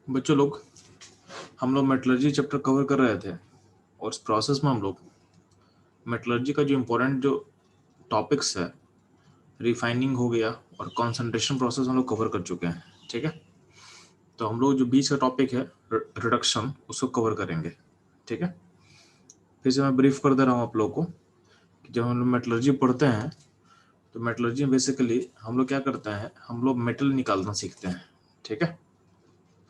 बच्चों लोग, हम लोग मेटलर्जी चैप्टर कवर कर रहे थे और इस प्रोसेस में हम लोग मेटलर्जी का जो इम्पोर्टेंट जो टॉपिक्स है, रिफाइनिंग हो गया और कंसंट्रेशन प्रोसेस हम लोग कवर कर चुके हैं। ठीक है, तो हम लोग जो बीच का टॉपिक है रिडक्शन, उसको कवर करेंगे। ठीक है, फिर से मैं ब्रीफ कर दे रहा हूँ आप लोगों को कि जब हम लोग मेटलर्जी पढ़ते हैं तो मेटलर्जी में बेसिकली हम लोग क्या करते हैं, हम लोग मेटल निकालना सीखते हैं। ठीक है,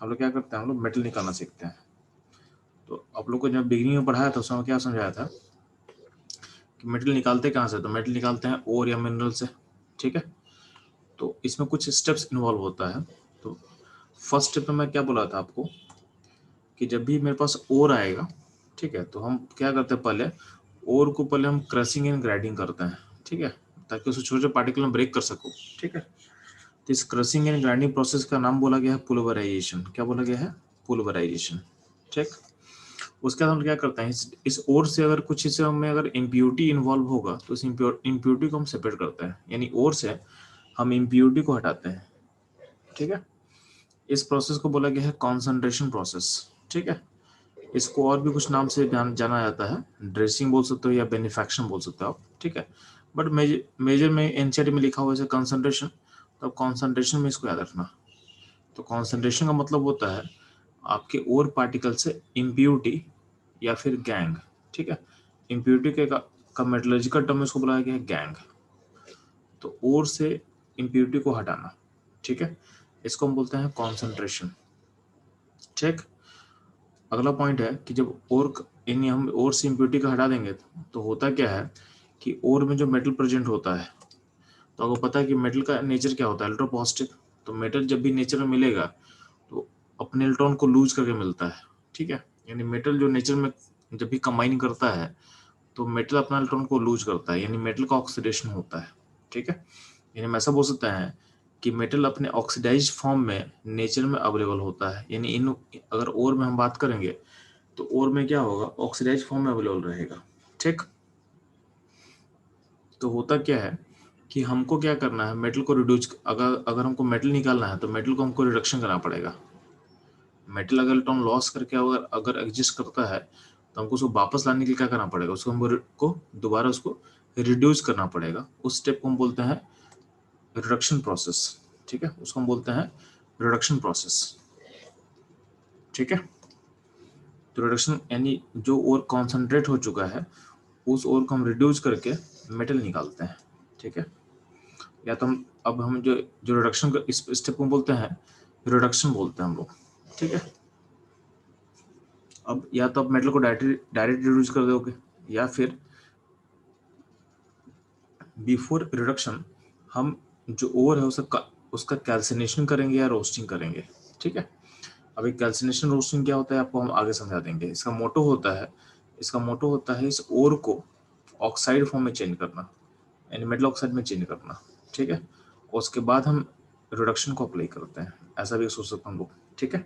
हम लोग क्या करते हैं, हम लोग मेटल निकालना सीखते हैं। तो आप लोग को जब बिगिनिंग में पढ़ाया था उसमें क्या समझाया था कि मेटल निकालते कहाँ से, तो मेटल निकालते हैं ओर या मिनरल से। ठीक है, तो इसमें कुछ स्टेप्स इन्वॉल्व होता है। तो फर्स्ट स्टेप में मैं क्या बोला था आपको कि जब भी मेरे पास ओर आएगा, ठीक है, तो हम क्या करते हैं, पहले ओर को पहले हम क्रशिंग एंड ग्राइंडिंग करते हैं। ठीक है, ताकि उसको छोटे छोटे पार्टिकल में ब्रेक कर सको। ठीक है, तो इस क्रशिंग एंड ग्राइंडिंग प्रोसेस का नाम बोला गया है पुलवराइजेशन। क्या बोला गया है? पुलवराइजेशन। ठीक, उसके बाद हम क्या करते हैं, इस ओर से अगर कुछ हिस्से में अगर इम्प्योरिटी इन्वॉल्व होगा तो इस इम्प्योरिटी को हम सेपरेट करते हैं, यानी ओर से हम इम्प्योरिटी को हटाते हैं। ठीक है, इस प्रोसेस को बोला गया है कॉन्सेंट्रेशन प्रोसेस। ठीक है, इसको और भी कुछ नाम से जाना जाता है, ड्रेसिंग बोल सकते हो या बेनिफैक्शन बोल सकते हो आप। ठीक है, बट मेजर में एनसीईआरटी में लिखा हुआ है कंसंट्रेशन, तो कंसंट्रेशन में इसको याद रखना। तो कंसंट्रेशन का मतलब होता है आपके ओर पार्टिकल से इम्प्योरिटी या फिर गैंग। ठीक है, इम्प्योरिटी का मेटलर्जिकल टर्म इसको बुलाया गया है गैंग। तो ओर से इम्प्योरिटी को हटाना। ठीक है, इसको हम बोलते हैं कॉन्सेंट्रेशन। ठीक, अगला पॉइंट है कि जब ओर यानी हम ओर से इम्प्योरिटी का हटा देंगे तो होता क्या है कि ओर में जो मेटल प्रेजेंट होता है, तो आपको पता है कि मेटल का नेचर क्या होता है, इलेक्ट्रोपॉजिटिव। तो मेटल जब भी नेचर में मिलेगा तो अपने इलेक्ट्रॉन को लूज करके मिलता है। ठीक है, यानी मेटल जो नेचर में जब भी कंबाइन करता है तो मेटल अपना इलेक्ट्रॉन को लूज करता है, यानी मेटल का ऑक्सीडेशन होता है। ठीक है, यानी हम ऐसा बोल सकते हैं कि मेटल अपने ऑक्सीडाइज्ड फॉर्म में नेचर में अवेलेबल होता है। यानी इन अगर ओर में हम बात करेंगे तो ओर में क्या होगा, ऑक्सीडाइज्ड फॉर्म में अवेलेबल रहेगा। ठीक, तो होता क्या है कि हमको क्या करना है, मेटल को रिड्यूस, अगर अगर हमको मेटल निकालना है तो मेटल को हमको रिडक्शन करना पड़ेगा। मेटल अगर इलेक्ट्रॉन लॉस करके अगर अगर एग्जिस्ट करता है तो हमको उसको वापस लाने के लिए क्या करना पड़ेगा, उसको हमको दोबारा उसको रिड्यूस करना पड़ेगा। उस स्टेप को हम बोलते हैं रिडक्शन प्रोसेस। ठीक है, उसको हम बोलते हैं रिडक्शन प्रोसेस। ठीक है, तो रिडक्शन यानी जो और कॉन्सेंट्रेट हो चुका है उस और को हम रिड्यूस करके मेटल निकालते हैं। ठीक है, या तो हम अब हम जो जो रिडक्शन का इस स्टेप को बोलते हैं रिडक्शन बोलते हैं हम लोग। ठीक है, अब या तो आप मेटल को डायरेक्ट डायरेक्ट रिड्यूस कर दोगे या फिर बिफोर रिडक्शन हम जो ओवर है उसका कैल्सिनेशन करेंगे या रोस्टिंग करेंगे। ठीक है, अभी कैल्सिनेशन रोस्टिंग क्या होता है आपको हम आगे समझा देंगे। इसका मोटो होता है इस ओर को ऑक्साइड फॉर्म में चेंज करना, यानी मेटल ऑक्साइड में चेंज करना। ठीक है, और उसके बाद हम रिडक्शन को अप्लाई करते हैं, ऐसा भी सोच सकते हैं हम लोग। ठीक है,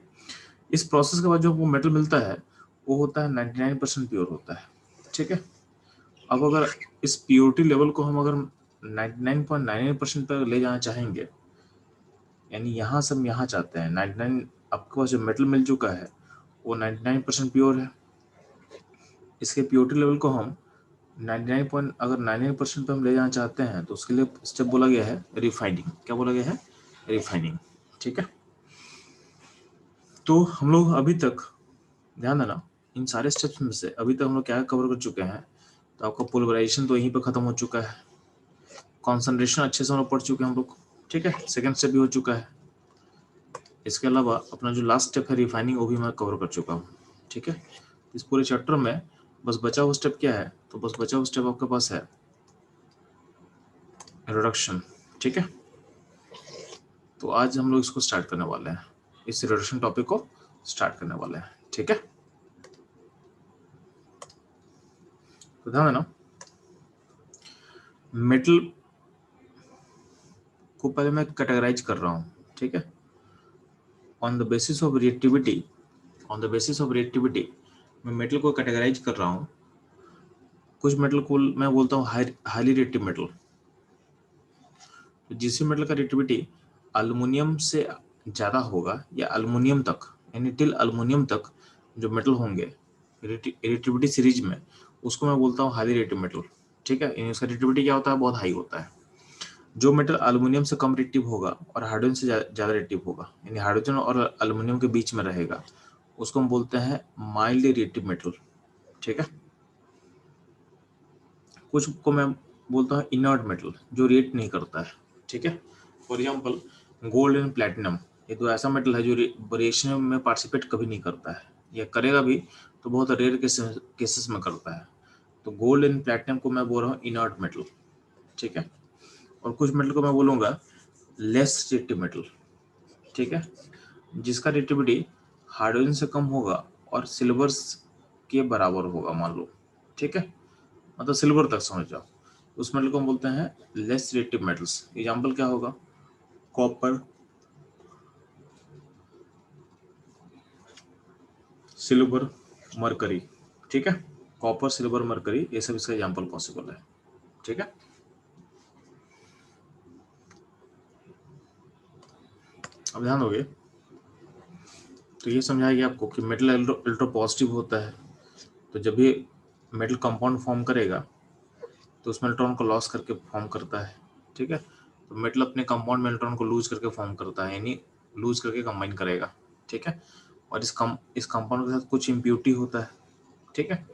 इस प्रोसेस के बाद जो वो मेटल मिलता है वो होता है 99% प्योर होता है। ठीक है, अब अगर इस प्योरिटी लेवल को हम अगर 99.99% पर ले जाना चाहेंगे, यानी यहाँ से हम यहाँ चाहते हैं 99, आपके पास जो मेटल मिल चुका है वो 99% प्योर है, इसके प्योरिटी लेवल को हम 99% पे हम ले जाना चाहते हैं तो उसके लिए स्टेप बोला गया है रिफाइनिंग। क्या बोला गया है? रिफाइनिंग। ठीक है, तो हम लोग अभी तक ध्यान देना, इन सारे स्टेप्स में से अभी तक हम लोग क्या कवर कर चुके हैं, तो आपका पोलराइजेशन तो यहीं पे खत्म हो चुका है, कॉन्सेंट्रेशन अच्छे से हम लोग पढ़ चुके हैं हम लोग। ठीक है, सेकंड स्टेप भी हो चुका है। इसके अलावा अपना जो लास्ट स्टेप है रिफाइनिंग, वो भी मैं कवर कर चुका हूँ। ठीक है, इस पूरे चैप्टर में बस बचा हुआ स्टेप क्या है, तो बस बचा हुआ स्टेप आपके पास है रिडक्शन। ठीक है, तो आज हम लोग इसको स्टार्ट करने वाले हैं, इस रिडक्शन टॉपिक को स्टार्ट करने वाले हैं। ठीक है, तो ध्यान देना, मेटल को पहले मैं कैटेगराइज कर रहा हूँ। ठीक है, on the basis of reactivity, on the basis of reactivity मैं मेटल को कैटेगराइज कर रहा हूँ। कुछ मेटल को मैं बोलता हूँ हाईली रिएक्टिव मेटल। तो जिस मेटल का रिएक्टिविटी अल्युमिनियम से ज़्यादा होगा या अल्युमिनियम तक, यानी टिल अल्युमिनियम तक जो मेटल होंगे रिएक्टिविटी सीरीज में, उसको मैं बोलता हूँ हाईली रिएक्टिव मेटल। ठीक है, यानी उसका रिएक्टिविटी क्या होता है, बहुत हाई होता है। जो मेटल अल्युमिनियम से कम रिएक्टिव होगा और हाइड्रोजन से ज़्यादा रिएक्टिव होगा, यानी हाइड्रोजन और अल्युमिनियम के बीच में रहेगा, उसको हम बोलते हैं माइल्डली रिएक्टिव मेटल। ठीक है, कुछ को मैं बोलता हूँ इनर्ट मेटल, जो रिएक्ट नहीं करता है। ठीक है, for example gold and platinum, ये तो ऐसा मेटल है जो रिएक्शन में पार्टिसिपेट कभी नहीं करता है, या करेगा भी तो बहुत रेयर केसेस में करता है। तो गोल्ड एंड प्लेटिनम को मैं बोल रहा हूँ इनर्ट मेटल। ठीक है, और कुछ मेटल को मैं बोलूँगा लेस रिएक्टिव मेटल। ठीक है, जिसका रिएक्टिविटी हाइड्रोजन से कम होगा और सिल्वर के बराबर होगा मान लो। ठीक है, मतलब सिल्वर तक समझ जाओ, उस मेटल को हम बोलते हैं लेस रिएक्टिव मेटल्स। एग्जाम्पल क्या होगा, कॉपर, सिल्वर, मरकरी। ठीक है, कॉपर, सिल्वर, मरकरी, ये सब इसका एग्जाम्पल पॉसिबल है। ठीक है, अब ध्यान दोगे तो ये समझाया गया आपको कि मेटल इलेक्ट्रो पॉजिटिव होता है, तो जब भी मेटल कंपाउंड फॉर्म करेगा तो उसमें इलेक्ट्रॉन को लॉस करके फॉर्म करता है। ठीक है, तो मेटल अपने कंपाउंड में इलेक्ट्रॉन को लूज करके फॉर्म करता है, यानी लूज करके कंबाइन करेगा। ठीक है, और इस कंपाउंड के साथ कुछ इम्प्यूरिटी होता है। ठीक है,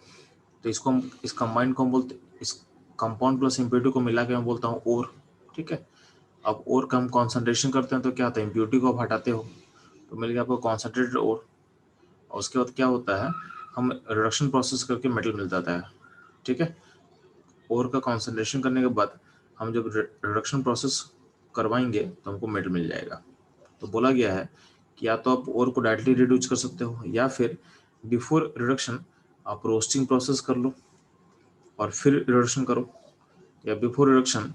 तो इसको हम इस कंबाइन को हम बोलते, इस कंपाउंड प्लस इम्प्यूरिटी को मिला के मैं बोलता हूँ ओर। ठीक है, अब ओर का हम कॉन्सेंट्रेशन करते हैं तो क्या होता है, इम्प्यूरिटी को आप हटाते हो तो मिल गया आपको कॉन्सेंट्रेटेड ओर। और उसके बाद क्या होता है, हम रिडक्शन प्रोसेस करके मेटल मिल जाता है। ठीक है, ओर का कॉन्सेंट्रेशन करने के बाद हम जब रिडक्शन प्रोसेस करवाएंगे तो हमको मेटल मिल जाएगा। तो बोला गया है कि या तो आप ओर को डायरेक्टली रिड्यूस कर सकते हो, या फिर बिफोर रिडक्शन आप रोस्टिंग प्रोसेस कर लो और फिर रिडक्शन करो, या बिफोर रिडक्शन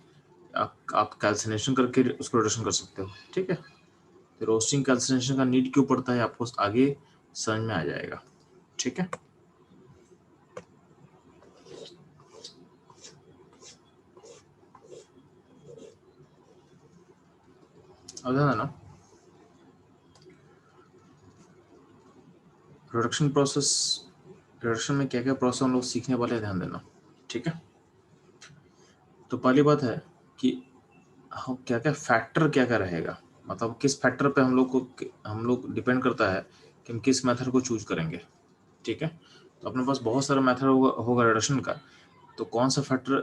आप कैल्सिनेशन करके उसको रिडक्शन कर सकते हो। ठीक है, तो रोस्टिंग कैल्सिनेशन का नीड क्यों पड़ता है आपको आगे समझ में आ जाएगा। ठीक है, अब ध्यान देना रिडक्शन प्रोसेस, रिडक्शन में क्या क्या प्रोसेस हम लोग सीखने वाले हैं, ध्यान देना। ठीक है, तो पहली बात है कि हम क्या क्या फैक्टर क्या क्या रहेगा, मतलब किस फैक्टर पे हम लोग डिपेंड करता है कि हम किस मेथड को चूज करेंगे। ठीक है, तो अपने पास बहुत सारा मेथड होगा रिडक्शन का, तो कौन सा फैक्टर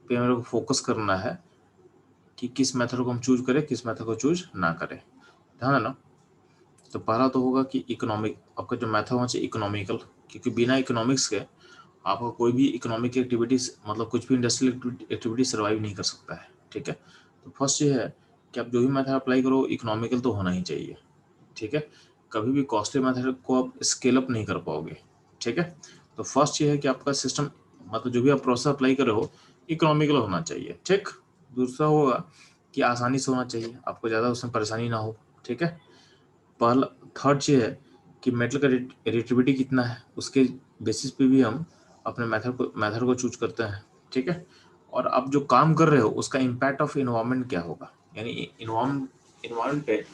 पे मेरे को फोकस करना है कि किस मेथड को हम चूज करें, किस मेथड को चूज ना करें। ध्यान देना, तो पहला तो होगा कि इकोनॉमिक, आपका जो मेथड होना चाहिए इकोनॉमिकल, क्योंकि बिना इकोनॉमिक्स के आपका कोई भी इकोनॉमिक एक्टिविटीज, मतलब कुछ भी इंडस्ट्रियल एक्टिविटी सर्वाइव नहीं कर सकता है। ठीक है, तो फर्स्ट ये है कि आप जो भी मेथड अप्लाई करो इकोनॉमिकल तो होना ही चाहिए। ठीक है, कभी भी कॉस्टली मेथड को आप स्केल अप नहीं कर पाओगे। ठीक है, तो फर्स्ट ये है कि आपका सिस्टम, मतलब जो भी आप प्रोसेस अप्लाई कर रहे हो इकोनॉमिकल होना चाहिए। ठीक, दूसरा होगा कि आसानी से होना चाहिए, आपको ज़्यादा उसमें परेशानी ना हो। ठीक है, पहला, थर्ड चीज़ है कि मेटल का रिएक्टिविटी कितना है, उसके बेसिस पे भी हम अपने मेथड को चूज करते हैं। ठीक है, और आप जो काम कर रहे हो उसका इम्पैक्ट ऑफ इन्वायरमेंट क्या होगा, यानी इन्वायरमेंट पे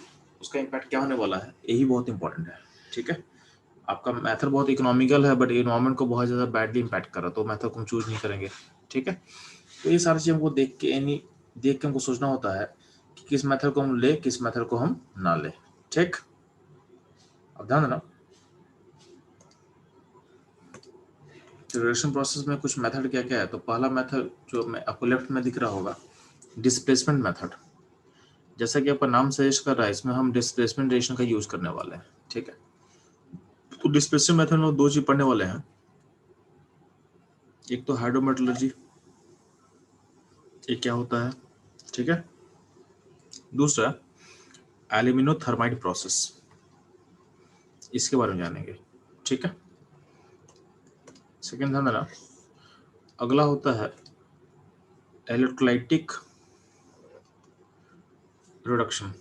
उसका इम्पैक्ट क्या होने वाला है, यही बहुत इंपॉर्टेंट है। ठीक है, आपका मेथड बहुत इकोनॉमिकल है बट इन्वायरमेंट को बहुत ज़्यादा बैडली इम्पैक्ट कर रहा है, तो मेथड को हम चूज नहीं करेंगे। ठीक है, तो ये सारी चीज़ हमको देख के हमको सोचना होता है कि किस मेथड को हम ले, किस मेथड को हम ना ले। ठीक, अब ध्यान देना, रिएक्शन प्रोसेस में कुछ मेथड क्या क्या है, तो पहला मेथड जो मैं आपको लेफ्ट में दिख रहा होगा, डिस्प्लेसमेंट मेथड। जैसा कि आपका नाम सजेस्ट कर रहा है, इसमें हम डिस्प्लेसमेंट रिएक्शन का यूज करने वाले हैं। ठीक है, तो डिस्प्लेसमेंट मेथड में दो चीज पढ़ने वाले हैं, एक तो हाइड्रोमेटलर्जी, ये क्या होता है। ठीक है, दूसरा एल्यूमिनोथर्माइड प्रोसेस, इसके बारे में जानेंगे। ठीक है, सेकेंड ध्यान देना, अगला होता है इलेक्ट्रोलाइटिक रिडक्शन।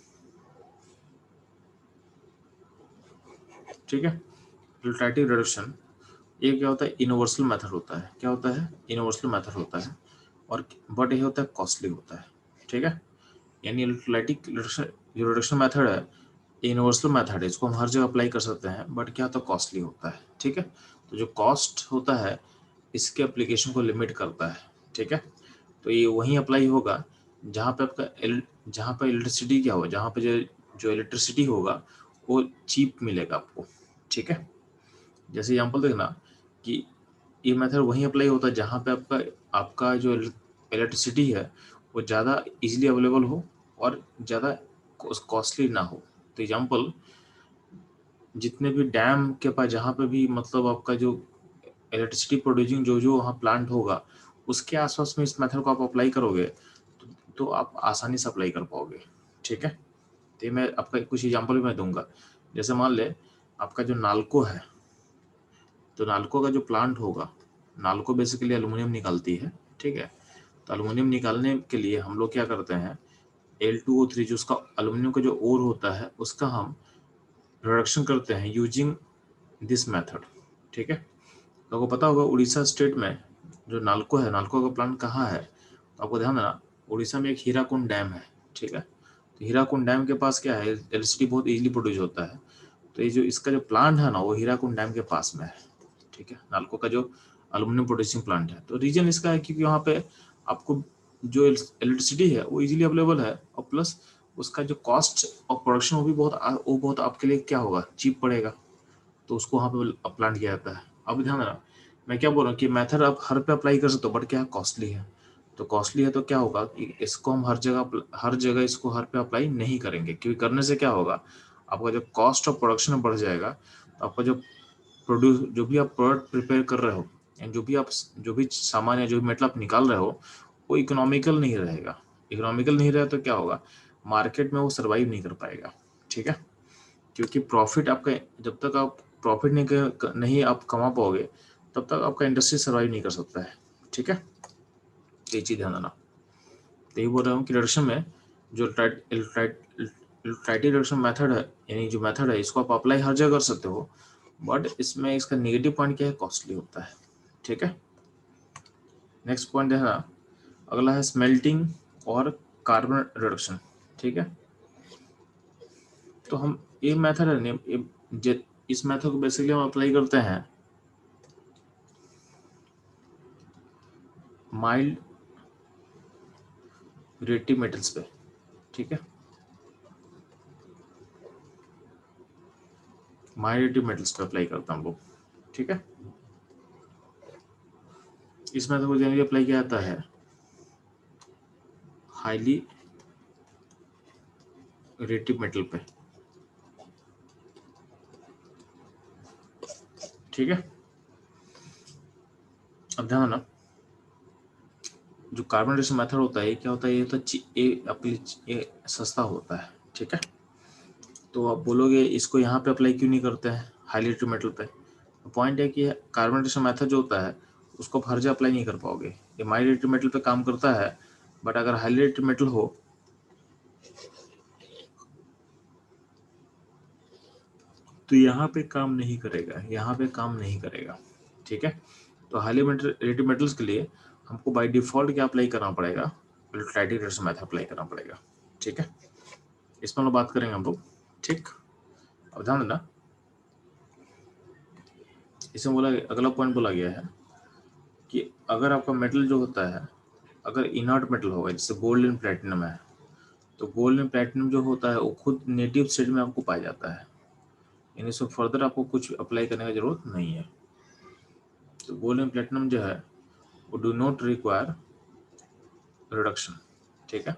ठीक है, इलेक्ट्रोलाइटिक रिडक्शन ये क्या होता है, यूनिवर्सल मेथड होता है। क्या होता है, यूनिवर्सल मेथड होता है, और बट ये होता है कॉस्टली होता है। ठीक है, यानी इलेक्ट्रोलाइटिक रिडक्शन, जो रिडक्शन मेथड है यूनिवर्सल मेथड है, इसको हम हर जगह अप्लाई कर सकते हैं, बट क्या होता है, कॉस्टली होता है। ठीक है, तो जो कॉस्ट होता है इसके एप्लीकेशन को लिमिट करता है। ठीक है, तो ये वहीं अप्लाई होगा जहाँ पे आपका जहाँ पे इलेक्ट्रिसिटी क्या हो, जहाँ पे जो इलेक्ट्रिसिटी होगा वो चीप मिलेगा आपको। ठीक है, जैसे एग्जाम्पल देखना कि ये मेथड वहीं अप्लाई होता है जहाँ पे आपका आपका जो इलेक्ट्रिसिटी है वो ज़्यादा इजीली अवेलेबल हो और ज़्यादा कॉस्टली ना हो। तो एग्जाम्पल, जितने भी डैम के पास जहाँ पे भी मतलब आपका जो इलेक्ट्रिसिटी प्रोड्यूसिंग जो वहाँ प्लांट होगा उसके आसपास में इस मेथड को आप अप्लाई करोगे तो आप आसानी से अप्लाई कर पाओगे। ठीक है, तो ये मैं आपका कुछ एग्जांपल भी मैं दूंगा। जैसे मान ले आपका जो नालको है, तो नालको का जो प्लांट होगा, नालको बेसिकली एल्युमिनियम निकालती है। ठीक है, तो एल्युमिनियम निकालने के लिए हम लोग क्या करते हैं, L2O3 जो उसका एल्युमिनियम का जो ओर होता है उसका हम रिडक्शन करते हैं यूजिंग दिस मेथड। ठीक है, तो आपको पता होगा उड़ीसा स्टेट में जो नालको है, नालको का प्लांट कहाँ है, तो आपको ध्यान देना, उड़ीसा में एक हीराकुंड डैम है। ठीक है, तो हीराकुंड डैम के पास क्या है, इलेक्ट्रिसिटी बहुत इजीली प्रोड्यूस होता है। तो ये जो इसका जो प्लांट है ना वो हीराकुंड डैम के पास में है। ठीक है, नालको का जो एल्युमिनियम प्रोड्यूसिंग प्लांट है, तो रीजन इसका है क्योंकि वहाँ पे आपको जो इलेक्ट्रिसिटी है वो इजीली अवेलेबल है और प्लस उसका जो कॉस्ट ऑफ प्रोडक्शन वो बहुत आपके लिए क्या होगा, चीप पड़ेगा। तो उसको वहाँ पे प्लांट किया जाता है। अब ध्यान रखना, मैं क्या बोल रहा हूँ कि मेथड आप हर पे अप्लाई कर सकते हो, बट क्या कॉस्टली है। तो कॉस्टली है तो क्या होगा कि इसको हम हर जगह इसको हर पे अप्लाई नहीं करेंगे, क्योंकि करने से क्या होगा, आपका जो कॉस्ट ऑफ प्रोडक्शन बढ़ जाएगा। तो आपका जो भी आप प्रोडक्ट प्रिपेयर कर रहे हो या जो भी सामान या जो भी मेटल आप निकाल रहे हो वो इकोनॉमिकल नहीं रहेगा। इकोनॉमिकल नहीं रहे तो क्या होगा, मार्केट में वो सर्वाइव नहीं कर पाएगा। ठीक है, क्योंकि प्रॉफिट आपका, जब तक आप प्रॉफिट नहीं आप कमा पाओगे तब तक आपका इंडस्ट्री सर्वाइव नहीं कर सकता है। ठीक है, ये चीज़ ध्यान देना। तो ये बोल रहा हूँ कि रिडक्शन में जो इलेक्ट्राइटी रिडक्शन मेथड है, यानी जो मेथड है इसको आप अप्लाई हर जगह कर सकते हो, बट इसमें इसका नेगेटिव पॉइंट क्या है, कॉस्टली होता है। ठीक है, नेक्स्ट पॉइंट देखना, अगला है स्मेल्टिंग और कार्बन रिडक्शन। ठीक है, तो हम ये मेथड है इस मेथड को बेसिकली हम अप्लाई करते हैं माइल्ड रेटिव मेटल्स पे। ठीक है, माइल्ड रेटिव मेटल्स पे अप्लाई करता हूँ लोग। ठीक है, इस मेथड को जनरली अप्लाई किया जाता है हाईली रेटिव मेटल पे। ठीक है, अब ध्यान देना, जो कार्बन डेटिंग मेथड होता है ये क्या होता है, ये सस्ता होता है। ठीक है, तो आप बोलोगे इसको यहाँ पे अप्लाई क्यों नहीं करते हैं हाईली रेटिव मेटल पे। पॉइंट है कि कार्बन डेटिंग मेथड जो होता है उसको आप हर जगह अप्लाई नहीं कर पाओगे। ये माइल्ड रेटिव मेटल पे काम करता है, बट अगर हाईली रेटिव मेटल हो तो यहाँ पे काम नहीं करेगा, यहाँ पे काम नहीं करेगा। ठीक है, तो हाईली रेटिव मेटल्स के लिए हमको बाय डिफॉल्ट क्या अप्लाई करना पड़ेगा, इलेक्ट्राइटिक रिडक्शन मेथड अप्लाई करना पड़ेगा। ठीक है, इसमें हम बात करेंगे हम लोग। ठीक, अब ध्यान देना, इसमें बोला अगला पॉइंट बोला गया है कि अगर आपका मेटल जो होता है, अगर इनर्ट मेटल होगा, जैसे गोल्ड एंड प्लेटिनम है, तो गोल्ड एंड प्लेटिनम जो होता है वो खुद नेटिव स्टेट में आपको पाया जाता है, यानी इसमें फर्दर आपको कुछ अप्लाई करने की जरूरत नहीं है। तो गोल्ड एंड प्लेटिनम जो है वो डू नॉट रिक्वायर रिडक्शन। ठीक है,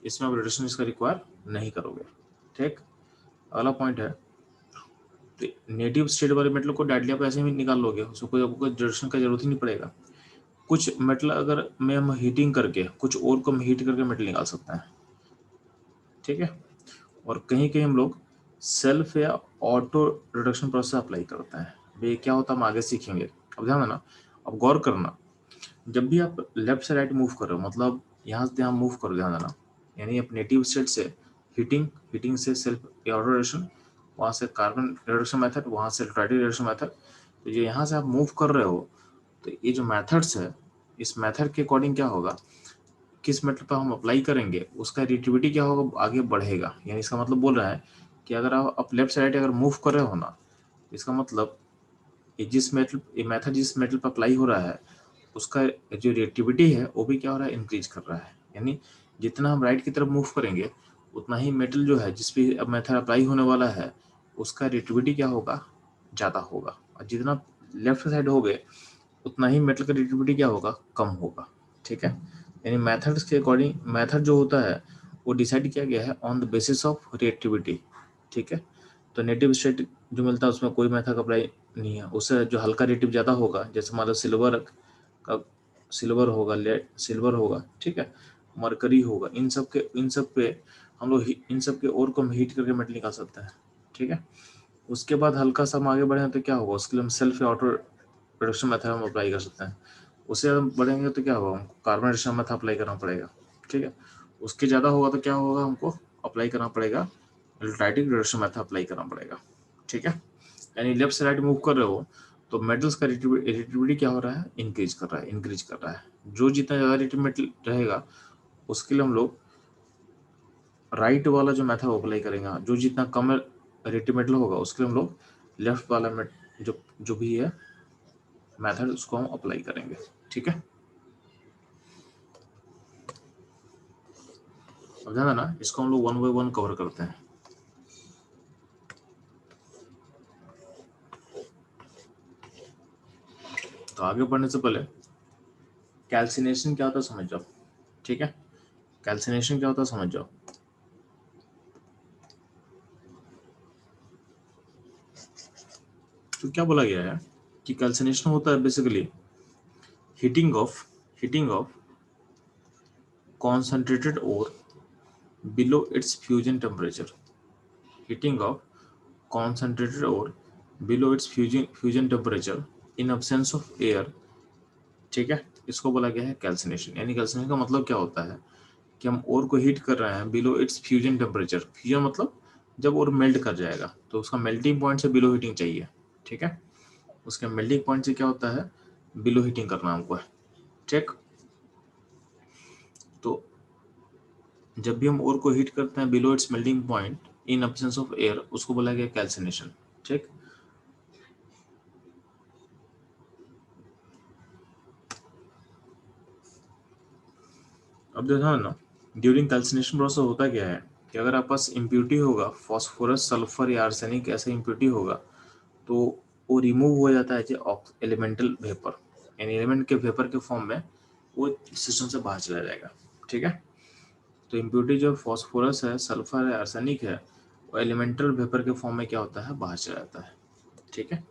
इसमें आप रिडक्शन इसका रिक्वायर नहीं करोगे। ठीक, अगला पॉइंट है, तो नेटिव स्टेट वाले मेटल को डायरेक्टली आप ऐसे ही निकाल लोगे, उसको कोई आपको रिडक्शन का जरूरत ही नहीं पड़ेगा। कुछ मेटल अगर में हम हीटिंग करके कुछ और को हम हीट करके मेटल निकाल सकते हैं। ठीक है, और कहीं कहीं हम लोग सेल्फ या ऑटो रिडक्शन प्रोसेस अप्लाई करते हैं। ये क्या होता है हम आगे सीखेंगे। अब ध्यान देना, अब गौर करना, जब भी आप लेफ्ट से राइट मूव करो, मतलब यहाँ से यहाँ मूव करो, ध्यान देना, यानी आप नेटिव स्टेट से हीटिंग, हीटिंग से सेल्फ या ऑटो रिडक्शन, वहाँ से कार्बन रिडक्शन मेथड, वहाँ से इलेक्ट्राइटिक रिडक्शन मेथड, तो ये यहाँ से आप मूव कर रहे हो, तो ये जो मेथड्स है इस मेथड के अकॉर्डिंग क्या होगा, किस मेथड पर हम अप्लाई करेंगे उसका रिएक्टिविटी क्या होगा, आगे बढ़ेगा। यानी इसका मतलब बोल रहा है कि अगर आप लेफ्ट साइड अगर मूव कर रहे हो ना, इसका मतलब ये मेथड जिस मेटल पर अप्लाई हो रहा है उसका जो रिएक्टिविटी है वो भी क्या हो रहा है, इंक्रीज कर रहा है। यानी जितना हम राइट की तरफ मूव करेंगे उतना ही मेटल जो है जिस पे अब मेथड अप्लाई होने वाला है उसका रिएक्टिविटी क्या होगा, ज़्यादा होगा। और जितना लेफ्ट साइड हो गए उतना ही मेटल का रिएक्टिविटी क्या होगा, कम होगा। ठीक है, यानी मेथड्स के अकॉर्डिंग मेथड जो होता है वो डिसाइड किया गया है on the basis of reactivity. ठीक है, तो नेटिव स्टेट जो मिलता है उसमें कोई मेथड अप्लाई नहीं है, उससे जो हल्का रेटिव ज़्यादा होगा, जैसे मान लो सिल्वर का सिल्वर होगा, लेड सिल्वर होगा, ठीक है, मरकरी होगा, इन सब पे हम लोग इन सब के और को हम हीट करके मेटल निकाल सकते हैं। ठीक है, उसके बाद हल्का सा हम आगे बढ़े तो क्या होगा, उसके लिए हम सेल्फ या ऑटो रिडक्शन मेथड हम अप्लाई कर सकते हैं। उससे ज़्यादा बढ़ेंगे तो क्या होगा, हमको कार्बन रिडक्शन मेथड अप्लाई करना पड़ेगा। ठीक है, उसके ज़्यादा होगा तो क्या होगा, हमको अप्लाई करना पड़ेगा इलेक्ट्रोलाइटिक रिडक्शन मेथड अप्लाई करना पड़ेगा। ठीक है, यानी लेफ्ट से राइट मूव कर रहे हो तो मेटल्स का रिएक्टिविटी क्या हो रहा है, इंक्रीज कर रहा है, इंक्रीज कर रहा है। जो जितना ज़्यादा रिएक्टिव मेटल रहेगा उसके लिए हम लोग राइट वाला जो मेथड अप्लाई करेंगे, जो जितना कम रिएक्टिव मेटल होगा उसके लिए हम लोग लेफ्ट वाला जो जो भी है मेथड उसको हम अप्लाई करेंगे। ठीक है, अब ध्यान देना, इसको हम लोग वन बाय वन कवर करते हैं। तो आगे बढ़ने से पहले कैल्सिनेशन क्या होता है समझ जाओ। ठीक है, कैल्सिनेशन क्या होता है समझ जाओ। तो क्या बोला गया है कि कैल्सिनेशन होता है basically heating of concentrated ore below its fusion temperature. Heating of concentrated ore below its fusion temperature in absence of air। ठीक है, इसको बोला गया है कैल्सिनेशन। यानी कैल्सिनेशन का मतलब क्या होता है कि हम ओर को हीट कर रहे हैं below its fusion temperature. Fusion मतलब जब ओर मेल्ट कर जाएगा तो उसका मेल्टिंग पॉइंट से बिलो हीटिंग चाहिए। ठीक है, उसके मेल्टिंग पॉइंट से क्या होता है, बिलो हीटिंग करना हमको है। ठीक, तो जब भी हम ओर को हीट करते हैं below its melting point in absence of air उसको बोला गया कैल्सिनेशन। ठीक, अब देखो ना, ड्यूरिंग कैल्सिनेशन प्रोसेस होता क्या है कि अगर आपके पास इम्प्यूरिटी होगा, फॉस्फोरस सल्फर या आर्सेनिक ऐसा इम्प्यूरिटी होगा तो वो रिमूव हो जाता है एलिमेंटल वेपर, यानी एलिमेंट के वेपर के फॉर्म में वो सिस्टम से बाहर चला जाएगा। ठीक है, तो इम्प्यूरिटी जो फॉस्फोरस है, सल्फर है, आर्सेनिक है, वो एलिमेंटल वेपर के फॉर्म में क्या होता है, बाहर चला जाता है। ठीक है,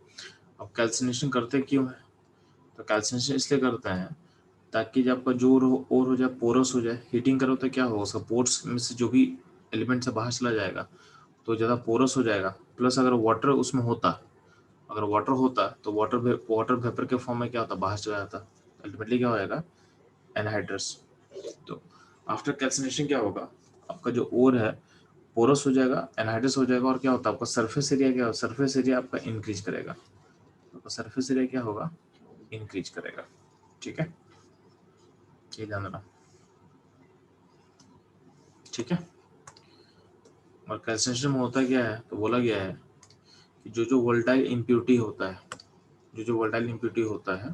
अब कैल्सिनेशन करते क्यों है, तो कैल्सिनेशन इसलिए करते हैं ताकि जब आपका जोर और हो जाए, पोरस हो जाए। हीटिंग करो तो क्या होगा, उसका पोर्स में से जो भी एलिमेंट से बाहर चला जाएगा तो ज़्यादा पोरस हो जाएगा। प्लस अगर वाटर उसमें होता, अगर वाटर होता तो वाटर वेपर के फॉर्म में क्या होता, बाहर चला जाता, अल्टीमेटली क्या हो जाएगा, एनहाइड्रस। तो आफ्टर कैल्सिनेशन क्या होगा, आपका जो ओर है पोरस हो जाएगा, एनहाइड्रस हो जाएगा, और क्या होता है आपका सरफेस एरिया, क्या होगा, सरफेस एरिया आपका इंक्रीज करेगा। आपका सरफेस एरिया क्या होगा, इंक्रीज करेगा। ठीक है, ये ध्यान रखना। ठीक है, और कैल्सिनेशन में होता क्या है, तो बोला गया है कि जो वोल्टाइल इम्प्यूरिटी होता है, जो वोल्टाइल इम्प्यूरिटी होता है,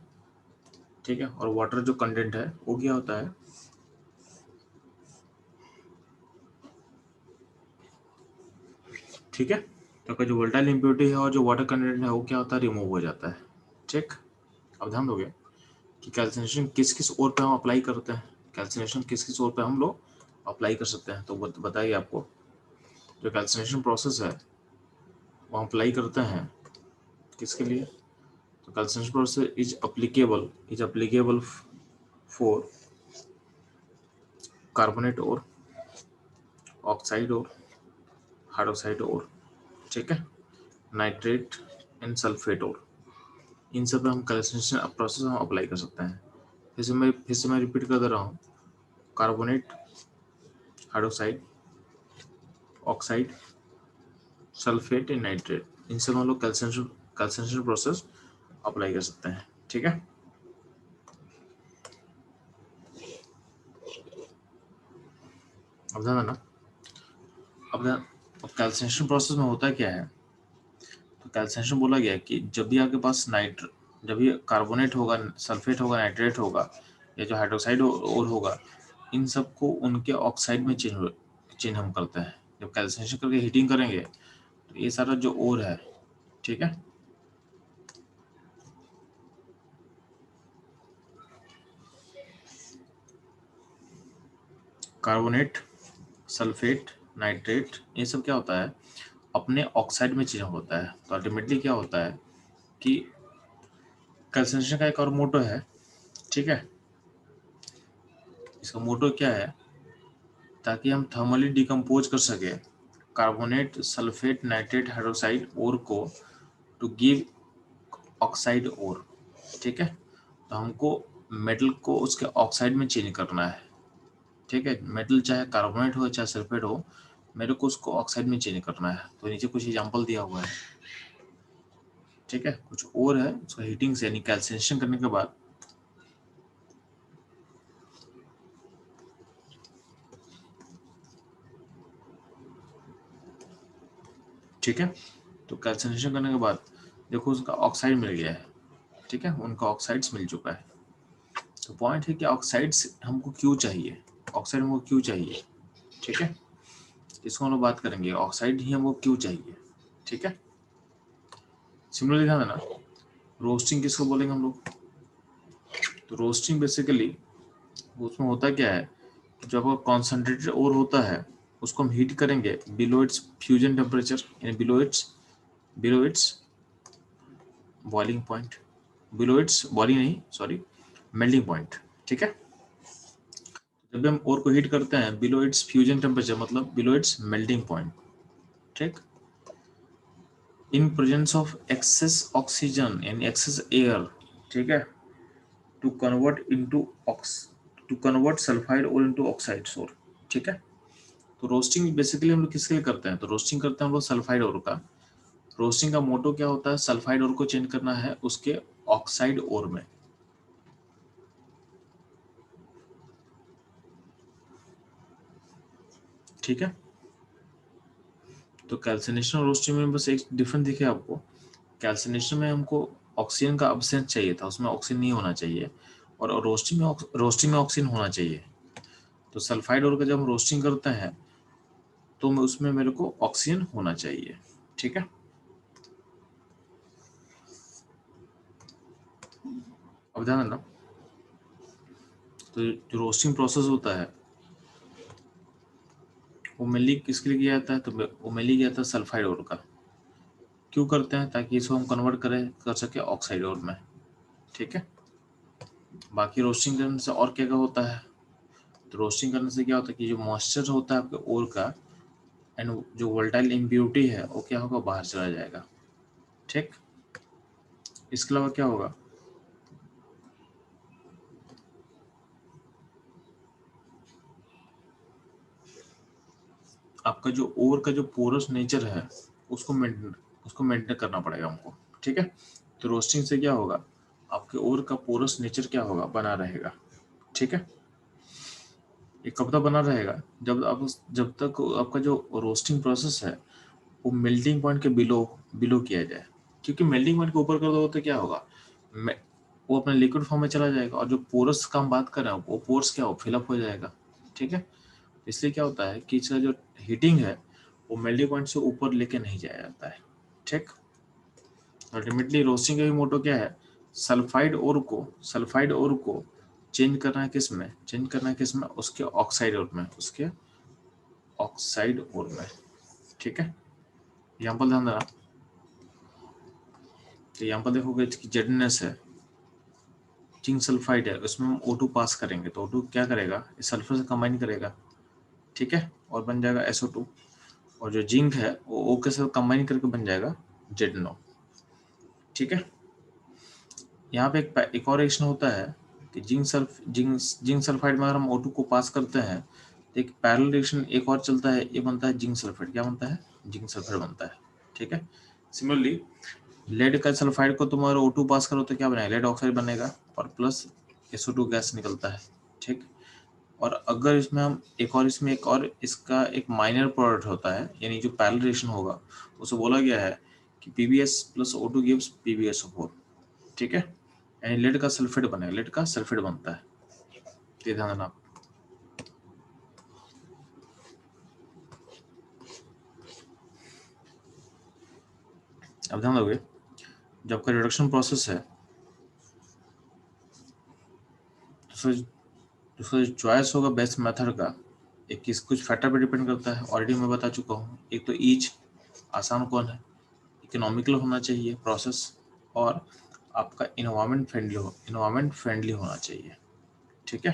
ठीक है, और वाटर जो कंटेंट है वो क्या होता है, ठीक है, तो आपका जो वोल्टाइल इम्प्यूरिटी है और जो वाटर कंटेंट है वो क्या होता है, रिमूव हो जाता है। ठीक, अब ध्यान दोगे कि कैल्सिनेशन किस किस ओर पे हम अप्लाई करते हैं, कैल्सिनेशन किस किस ओर पे हम लोग अप्लाई कर सकते हैं, तो बताइए आपको। जो कैल्सिनेशन प्रोसेस है वो हम अप्लाई करते हैं किसके लिए, तो calcination process is applicable for carbonate और ऑक्साइड और हाइड्रोक्साइड और, ठीक है, नाइट्रेट एंड सल्फेट और, इन सब पे हम कैल्सिनेशन प्रोसेस हम अप्लाई कर सकते हैं। फिर से मैं रिपीट कर दे रहा हूँ, carbonate, hydroxide, oxide, sulphate and nitrate, इन सब हम लोग कैल्सिनेशन प्रोसेस अप्लाई कर सकते हैं। ठीक है, अब ध्यान देना, अब ध्यान और कैल्सिनेशन प्रोसेस में होता क्या है, तो कैल्सिनेशन बोला गया कि जब भी आपके पास जब भी कार्बोनेट होगा, सल्फेट होगा, नाइट्रेट होगा, या जो हाइड्रोक्साइड और होगा, इन सबको उनके ऑक्साइड में चेंज हम करते हैं। जब कैल्सिनेशन करके हीटिंग करेंगे तो ये सारा जो ओर है, ठीक है, कार्बोनेट, सल्फेट, नाइट्रेट, ये सब क्या होता है, अपने ऑक्साइड में चेंज होता है। तो अल्टीमेटली क्या होता है कि कैल्सिनेशन का एक और मोटो है, ठीक है, इसका मोटो क्या है, ताकि हम थर्मली डिकम्पोज कर सके कार्बोनेट, सल्फेट, नाइट्रेट, हाइड्रोक्साइड ओर को टू गिव ऑक्साइड ओर, ठीक है। तो हमको मेटल को उसके ऑक्साइड में चेंज करना है, ठीक है, मेटल चाहे कार्बोनेट हो चाहे सल्फेट हो, मेरे को उसको ऑक्साइड में चेंज करना है। तो नीचे कुछ एग्जांपल दिया हुआ है, ठीक है, कुछ और है, उसका हीटिंग से यानी कैल्सिनेशन करने के बाद, ठीक है, तो कैल्सिनेशन करने के बाद देखो उसका ऑक्साइड मिल गया है, ठीक है, उनका ऑक्साइड्स मिल चुका है। तो पॉइंट है कि ऑक्साइड्स हमको क्यों चाहिए, ऑक्साइड हमको क्यों चाहिए, ठीक है, इसको हम लोग बात करेंगे, ऑक्साइड ही हमको क्यों चाहिए, ठीक है। सिमिलरली ध्यान देना, रोस्टिंग किसको बोलेंगे हम लोग, तो रोस्टिंग बेसिकली उसमें होता क्या है कि जब वो कॉन्सेंट्रेटेड और होता है उसको हम हीट करेंगे बिलो इट्स फ्यूजन टेम्परेचर, यानी below it's boiling point, below it's boiling नहीं, सॉरी, मेल्टिंग पॉइंट, ठीक है। जब भी हम और को हीट करते हैं बिलो इट्स फ्यूजन टेम्परेचर मतलब बिलो इट्स मेल्टिंग पॉइंट, ठीक, in presence of excess oxygen यानी एक्सेस एयर, ठीक है, to convert into ox to convert sulphide और इनटू ऑक्साइड्स और, ठीक है। तो रोस्टिंग बेसिकली हम लोग किसके लिए करते हैं, तो रोस्टिंग करते हैं हम लोग सल्फाइड ओर का। रोस्टिंग का मोटो क्या होता है, सल्फाइड ओर को चेंज करना है उसके ऑक्साइड ओर में, ठीक है। तो कैल्सिनेशन और रोस्टिंग में बस एक डिफरेंस दिखे आपको, कैल्सिनेशन में हमको ऑक्सीजन का अब्सेंस चाहिए था, उसमें ऑक्सीजन नहीं होना चाहिए, और रोस्टिंग में ऑक्सीजन होना चाहिए। तो सल्फाइड ओर का जब हम रोस्टिंग करते हैं तो उसमें मेरे को ऑक्सीजन होना चाहिए, ठीक है। अब ध्यान देना, तो जो रोस्टिंग प्रोसेस होता है वो मेनली किसके लिए किया जाता है, तो वो मेनली किया जाता है सल्फाइड ओर का। क्यों करते हैं, ताकि इसको हम कन्वर्ट कर सके ऑक्साइड ओर में, ठीक है। बाकी रोस्टिंग करने से और क्या क्या होता है, तो रोस्टिंग करने से क्या होता है कि जो मॉइस्चर होता है आपके ओर का एंड जो वोलेटाइल इम्प्योरिटी है वो क्या होगा, बाहर चला जाएगा, ठीक। इसके अलावा क्या होगा, आपका जो ओर का जो पोरस नेचर है उसको मेंटेन करना पड़ेगा हमको, ठीक है। तो रोस्टिंग से क्या होगा, आपके ओर का पोरस नेचर क्या होगा, बना रहेगा, ठीक है। ये कब तक बना रहेगा, जब तक आपका जो रोस्टिंग प्रोसेस है वो मेल्टिंग पॉइंट के बिलो बिलो किया जाए। क्योंकि मेल्टिंग पॉइंट के ऊपर कर दो तो क्या होगा, वो अपने लिक्विड फॉर्म में चला जाएगा, और जो पोरस का हम बात कर रहे हैं वो पोर्स क्या हो, फिलअप हो जाएगा, ठीक है। इसलिए क्या होता है कि इसका जो हीटिंग है वो मेल्टिंग पॉइंट से ऊपर लेके नहीं जाया जाता है, ठीक। अल्टीमेटली रोस्टिंग का भी मोटो क्या है, सल्फाइड ओर को चेंज करना है किस में, उसके ऑक्साइड ओर में, ठीक है। यहाँ पर ध्यान देना, तो यहाँ पर देखोगे कि जेडनेस है, जिंक सल्फाइड है, उसमें हम O2 पास करेंगे तो O2 क्या करेगा, इस सल्फर से कंबाइन करेगा, ठीक है, और बन जाएगा SO2, और जो जिंक है वो O के साथ कंबाइन करके बन जाएगा जेडनो, ठीक है। यहाँ पे एक और रिएक्शन होता है कि जिंक सल्फाइड में अगर हम O2 को पास करते हैं तो एक पैरेलल रिएक्शन एक और चलता है, ये बनता है जिंक सल्फाइड, क्या बनता है, जिंक सल्फाइड बनता है, ठीक है। सिमिलरली लेड का सल्फाइड को तुम अगर O2 पास करो तो क्या बनेगा, लेड ऑक्साइड बनेगा और प्लस SO2 गैस निकलता है, ठीक। और अगर इसमें हम एक और इसका एक माइनर प्रोडक्ट होता है, यानी जो पैरेलल रिएक्शन होगा, उसे बोला गया है कि PbS plus O2 gives PbSO4, ठीक है, यानी लेड का सल्फेट बनेगा, लेड का सल्फेट बनता है। ये ध्यान देना। अब ध्यान दोगे, जब आपका रिडक्शन प्रोसेस है तो उसका जो चॉइस होगा बेस्ट मेथड का, एक किस कुछ फैक्टर पे डिपेंड करता है, ऑलरेडी मैं बता चुका हूँ। एक तो ईच, आसान कौन है, इकोनॉमिकल होना चाहिए प्रोसेस, और आपका इन्वायरमेंट फ्रेंडली होना चाहिए, ठीक है।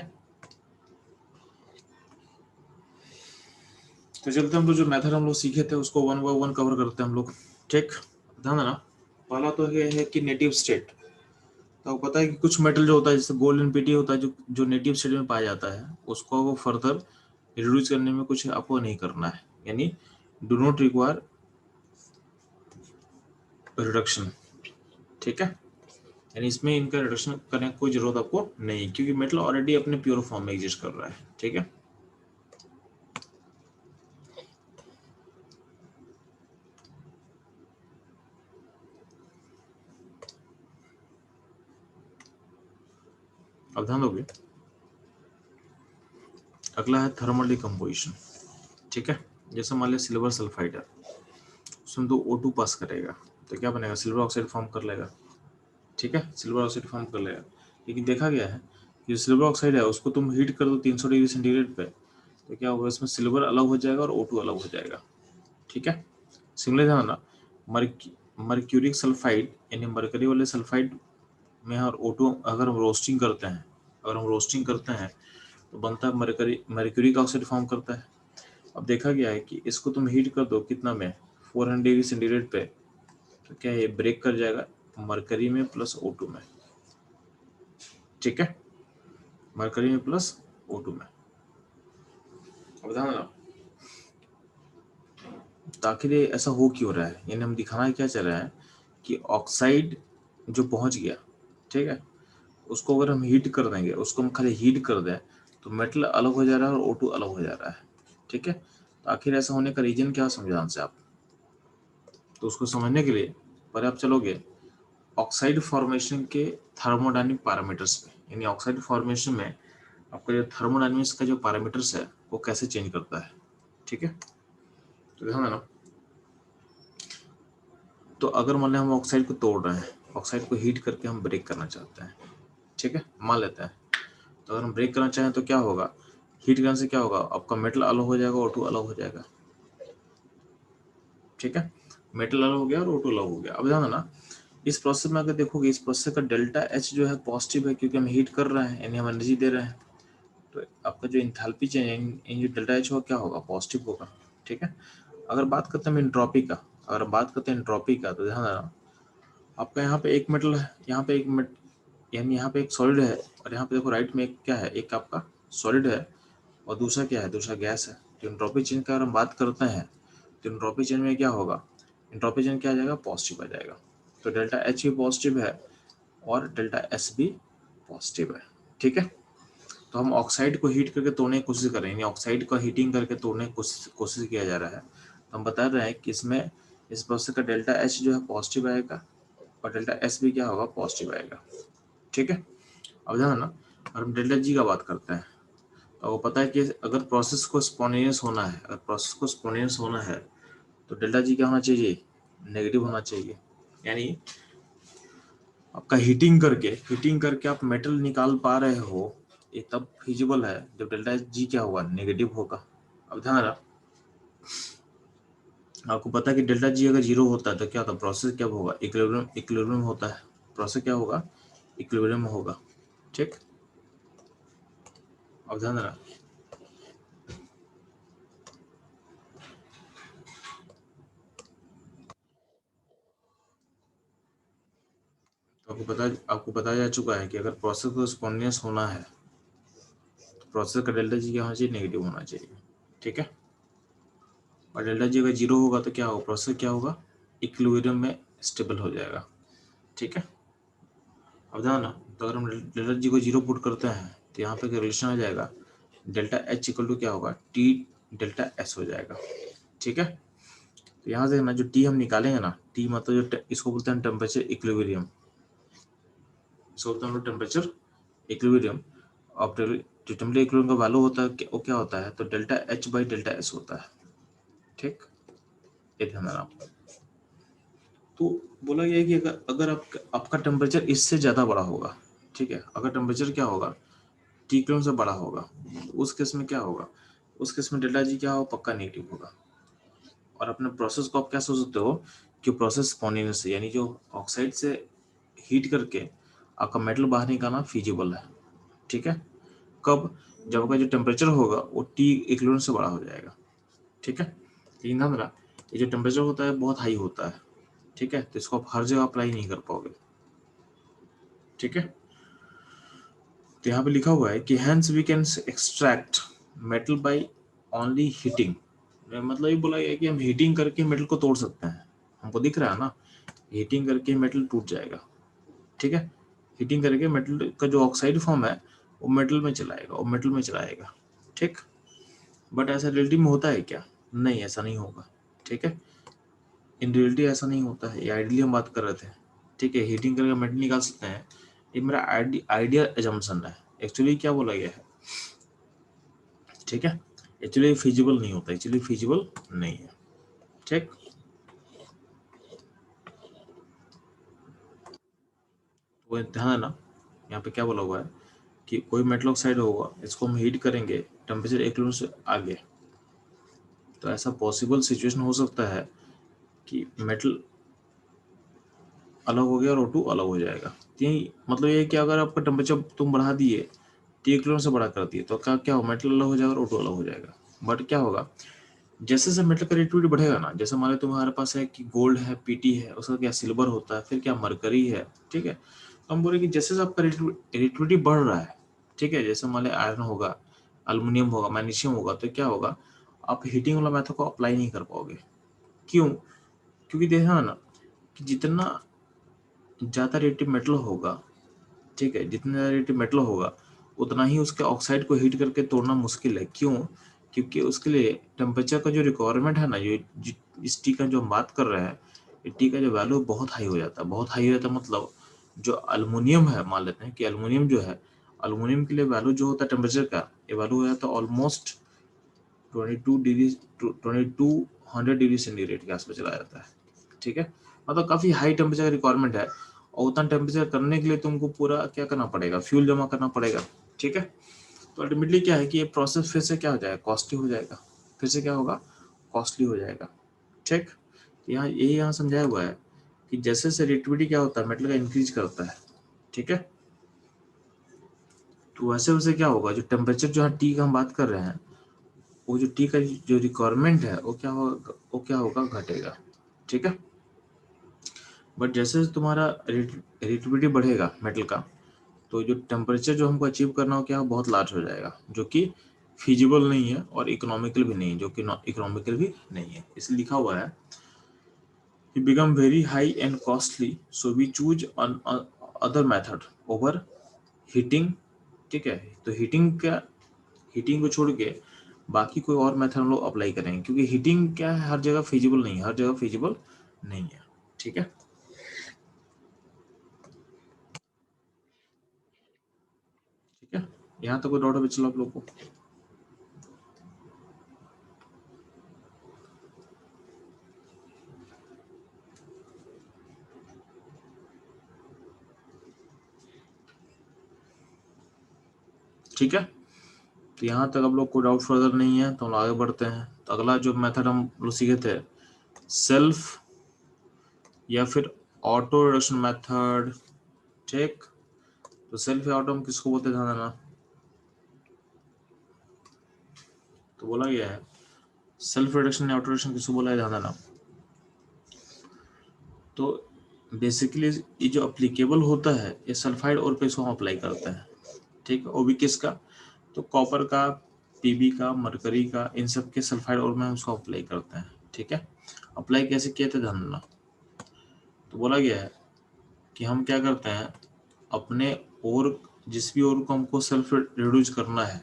तो चलते हम लोग जो मेथड हम लोग सीखे थे उसको वन बाय वन कवर करते हैं हम लोग, ठीक। ध्यान देना, पहला तो ये है कि नेटिव स्टेट। तो आपको पता है कि कुछ मेटल जो होता है जैसे गोल्ड एनपीटी होता है, जो जो नेटिव स्टेट में पाया जाता है, उसको वो फर्दर रिड्यूस करने में कुछ आपको नहीं करना है, यानी डू नॉट रिक्वायर रिडक्शन, ठीक है। यानी इसमें इनका रिडक्शन करने की कोई जरूरत आपको नहीं, क्योंकि मेटल ऑलरेडी अपने प्योर फॉर्म में एग्जिस्ट कर रहा है, ठीक है। अब ध्यान दोगे, अगला है थर्मल डिकम्पोजिशन, ठीक है। जैसे मान लिया सिल्वर सल्फाइड है, उसमें तो O2 पास करेगा तो क्या बनेगा, सिल्वर ऑक्साइड फॉर्म कर लेगा, ठीक है, सिल्वर ऑक्साइड फॉर्म कर लेगा। लेकिन देखा गया है कि जो सिल्वर ऑक्साइड है उसको तुम हीट कर दो 300 डिग्री सेंटीग्रेड पे, तो क्या होगा, इसमें सिल्वर अलग हो जाएगा और O2 अलग हो जाएगा, ठीक है। सिमिलर ध्यान ना, मर्क्यूरिक सल्फाइड यानी मरकरी वाले सल्फाइड में और O2 अगर हम रोस्टिंग करते हैं, तो बनता है मरक्यूरिक ऑक्साइड फॉर्म करता है। अब देखा गया है कि इसको तुम हीट कर दो कितना में, 400 डिग्री सेंटीग्रेड पे, तो क्या ये ब्रेक कर जाएगा मरकरी में प्लस O2 में, ठीक है, मरकरी में प्लस O2 में। अब ध्यान देना, तो आखिर ये ऐसा हो क्यों रहा है, यानी हम दिखाना क्या चाह रहे हैं कि ऑक्साइड जो पहुंच गया, ठीक है, उसको अगर हम हीट कर देंगे, उसको हम खाली हीट कर दें, तो मेटल अलग हो जा रहा है और O2 अलग हो जा रहा है, ठीक है। तो आखिर ऐसा होने का रीजन क्या समझान से आप, तो उसको समझने के लिए पहले आप चलोगे ऑक्साइड फॉर्मेशन के थर्मोडायनेमिक पैरामीटर्स पे, यानी ऑक्साइड फॉर्मेशन में आपका जो थर्मोडायनेमिक्स का जो पैरामीटर्स है वो कैसे चेंज करता है, ठीक है। तो ध्यान देना, तो अगर मान लें हम ऑक्साइड को तोड़ रहे हैं, ऑक्साइड को हीट करके हम ब्रेक करना चाहते हैं, ठीक है, मान लेते हैं। तो अगर हम ब्रेक करना चाहें तो क्या होगा, हीट करने से क्या होगा, आपका मेटल अलग हो जाएगा, O2 अलग हो जाएगा, ठीक है, मेटल अलग हो गया और O2 अलग हो गया। अब ध्यान देना, इस प्रोसेस में अगर देखोगे, इस प्रोसेस का डेल्टा H जो है पॉजिटिव है, क्योंकि हम हीट कर रहे हैं, यानी हम एनर्जी दे रहे हैं। तो आपका जो इंथैल्पी चेंज इन जो डेल्टा H होगा क्या होगा, पॉजिटिव होगा, ठीक है। अगर बात करते हैं एंट्रोपी का, तो ध्यान देना, आपका यहाँ पे एक मेटल है, यहाँ पे यानी यहाँ पे एक सॉलिड है, और यहाँ पे देखो राइट में एक क्या है, एक आपका सॉलिड है और दूसरा क्या है, दूसरा गैस है। तो एंट्रोपी चेंज का अगर हम बात करते हैं, तो एंट्रोपी चेंज में क्या होगा, एंट्रोपी चेंज क्या आ जाएगा, पॉजिटिव आ जाएगा। तो डेल्टा H भी पॉजिटिव है और डेल्टा S भी पॉजिटिव है, ठीक है। तो हम ऑक्साइड को हीट करके तोड़ने की कोशिश कर रहे हैं, यानी ऑक्साइड को हीटिंग करके तोड़ने की कोशिश किया जा रहा है। तो हम बता रहे हैं कि इसमें इस प्रोसेस का डेल्टा H जो है पॉजिटिव आएगा और डेल्टा S भी क्या होगा, पॉजिटिव आएगा, ठीक है। अब ध्यान ना, और हम डेल्टा G का बात करते हैं, तो वो पता है कि अगर प्रोसेस को स्पॉन्टेनियस होना है, तो डेल्टा G क्या होना चाहिए, नेगेटिव होना चाहिए। यानी आपका हीटिंग करके आप मेटल निकाल पा रहे हो, ये तब फिजिबल है जब डेल्टा G क्या होगा, नेगेटिव होगा। अब ध्यान रहा, आपको पता है कि डेल्टा G अगर जीरो होता है तो क्या होता है, प्रोसेस क्या होगा, इक्विलिब्रियम होता है, प्रोसेस क्या होगा, इक्विलिब्रियम होगा, ठीक। अब ध्यान रहा, तो आपको बताया जा चुका है कि अगर प्रोसेस को स्पॉन्टेनियस होना है, तो प्रोसेस का डेल्टा G क्या होना चाहिए, नेगेटिव होना चाहिए, ठीक है। और डेल्टा G अगर जीरो होगा तो क्या होगा, प्रोसेस क्या होगा, इक्विलिब्रियम में स्टेबल हो जाएगा, ठीक है। अब ध्यान ना, तो अगर हम डेल्टा G को जीरो पुट करते हैं तो यहाँ पे क्या रिलेशन आ जाएगा, डेल्टा एच इक्वल टू क्या होगा, टी डेल्टा एस हो जाएगा। ठीक है, तो यहाँ से ना जो टी हम निकालेंगे ना, टी मतलब जो इसको बोलते हैं टेम्परेचर इक्विलिब्रियम, इसको बोलते हैं हम लोग टेम्परेचर इक्विलिब्रियम। अब जो टेम्परेचर इक्विलिब्रियम का वैल्यू होता है वो क्या होता है, तो delta H by delta S होता है। ठीक, ये ध्यान रखना। तो बोला गया है कि अगर आपका टेम्परेचर इससे ज़्यादा बड़ा होगा, ठीक है, अगर टेम्परेचर क्या होगा, टी क्लोन से बड़ा होगा, तो उस केस में क्या होगा, उस केस में डेल्टा जी क्या होगा, पक्का नेगेटिव होगा। और अपने प्रोसेस को आप क्या सोच सकते हो कि प्रोसेस स्पॉन्टेनियस है, यानी जो ऑक्साइड से हीट करके आपका मेटल बाहर निकालना फीजिबल है। ठीक है, कब, जब आपका जो टेम्परेचर होगा वो टी इक्विवेलेंट से बड़ा हो जाएगा। ठीक है, लेकिन ध्यान रखना, ये जो टेम्परेचर होता है बहुत हाई होता है। ठीक है, तो इसको आप हर जगह अप्लाई नहीं कर पाओगे। ठीक है, तो यहाँ पे लिखा हुआ है कि hence we can extract metal by only heating. मतलब ये बोला गया है कि हम हीटिंग करके मेटल को तोड़ सकते हैं। हमको दिख रहा है ना, हीटिंग करके मेटल टूट जाएगा। ठीक है, हीटिंग करके मेटल का जो ऑक्साइड फॉर्म है वो मेटल में चलाएगा, वो मेटल में चलाएगा। ठीक, बट ऐसा रियलिटी में होता है क्या, नहीं, ऐसा नहीं होगा। ठीक है, इन रियलिटी ऐसा नहीं होता है, ये आइडियली हम बात कर रहे थे। ठीक है, हीटिंग करके मेटल निकाल सकते हैं, ये मेरा आइडिया एजम्पशन है। एक्चुअली क्या बोला गया है, ठीक है, एक्चुअली फिजिबल नहीं होता, एक्चुअली फिजिबल नहीं है। ठीक, वो ध्यान देना, यहाँ पे क्या बोला हुआ है कि कोई मेटल ऑक्साइड होगा, इसको हम हीट करेंगे टेम्परेचर 1 किलो से आगे, तो ऐसा पॉसिबल सिचुएशन हो सकता है कि मेटल अलग हो गया और O2 अलग हो जाएगा। यही मतलब ये है कि अगर आपका टेम्परेचर तुम बढ़ा दिए, T किलो से बड़ा कर दिए, तो क्या क्या हो, मेटल अलग हो जाएगा और O2 अलग हो जाएगा। बट क्या होगा, जैसे जैसे मेटल का रेटिविटी बढ़ेगा ना, जैसे मान लो तुम्हारे पास है कि गोल्ड है, पीटी है, उसका क्या सिल्वर होता है, फिर क्या मरकरी है। ठीक है, तो हम बोले कि जैसे जैसे आपका रेटिविटी बढ़ रहा है, ठीक है, जैसे मान लो आयरन होगा, अल्युमिनियम होगा, मैग्नीशियम होगा, तो क्या होगा, आप हीटिंग वाला मेथड को अप्लाई नहीं कर पाओगे। क्यों, क्योंकि देखा ना कि जितना ज़्यादा रेटिव मेटल होगा, ठीक है, जितना ज़्यादा रेटिव मेटल होगा उतना ही उसके ऑक्साइड को हीट करके तोड़ना मुश्किल है। क्यों, क्योंकि उसके लिए टेम्परेचर का जो रिक्वायरमेंट है ना, जो इस टी का जो हम बात कर रहे हैं, ये टी का जो वैल्यू बहुत हाई हो जाता है। बहुत हाई हो जाता है मतलब जो अल्युमिनियम है, मान लेते हैं कि अल्युमिनियम जो है, अल्युमिनियम के लिए वैल्यू जो होता है टेम्परेचर का, ये वैल्यू हो जाता है ऑलमोस्ट 22 डिग्री 2200 डिग्री सेंटीग्रेड के आसपास चला जाता है। ठीक है, मतलब काफ़ी हाई टेम्परेचर का रिक्वायरमेंट है, और उतना टेम्परेचर करने के लिए तुमको पूरा क्या करना पड़ेगा, फ्यूल जमा करना पड़ेगा। ठीक है, तो अल्टीमेटली क्या है कि ये प्रोसेस फिर से क्या हो जाएगा, कॉस्टली हो जाएगा, फिर से क्या होगा, कॉस्टली हो जाएगा। ठीक, यहाँ यही यहाँ समझाया हुआ है कि जैसे जैसे रिएक्टिविटी क्या होता है मेटल का इंक्रीज करता है। ठीक है, तो वैसे वैसे क्या होगा, जो टेम्परेचर जो टी का हम बात कर रहे हैं, वो जो टी का जो रिक्वायरमेंट है वो क्या होगा, घटेगा। ठीक है, बट जैसे तुम्हारा रिएक्टिविटी बढ़ेगा मेटल का, तो जो टेम्परेचर जो हमको अचीव करना हो क्या, बहुत लार्ज हो जाएगा, जो कि फिजिबल नहीं है और इकोनॉमिकल भी नहीं है, जो कि इकोनॉमिकल भी नहीं है। इसलिए लिखा हुआ है कि become very high and costly, so we choose other method over heating. ठीक है, तो हीटिंग को छोड़ के बाकी कोई और मेथड हम लोग अप्लाई करेंगे, क्योंकि हीटिंग क्या है, हर जगह फिजिबल नहीं है, हर जगह फिजिबल नहीं है। ठीक है, ठीक है, यहाँ तक कोई डाउट है, चलो आप लोग को। ठीक है, तो यहाँ तक आप लोग को डाउट फर्दर नहीं है, तो हम आगे बढ़ते हैं। तो अगला जो मेथड हम लोग सीखे थे, सेल्फ या फिर ऑटो रिडक्शन मेथड। ठीक, तो सेल्फ या ऑटो हम किसको बोलते हैं, ध्यान देना। तो बोला गया है सेल्फ रिडक्शन या ऑटो रिडक्शन किसको बोला है, ध्यान देना। तो बेसिकली ये जो अप्लीकेबल होता है, ये सल्फाइड और पे इसको हम अप्लाई करते हैं। ठीक है, वो भी किसका, तो कॉपर का, पीबी का, मरकरी का, इन सब के सल्फाइड और में हम उसको अप्लाई करते हैं। ठीक है, अप्लाई कैसे किया था, ध्यान देना। तो बोला गया है कि हम क्या करते हैं, अपने और जिस भी और को हमको सेल्फ रिड्यूस करना है,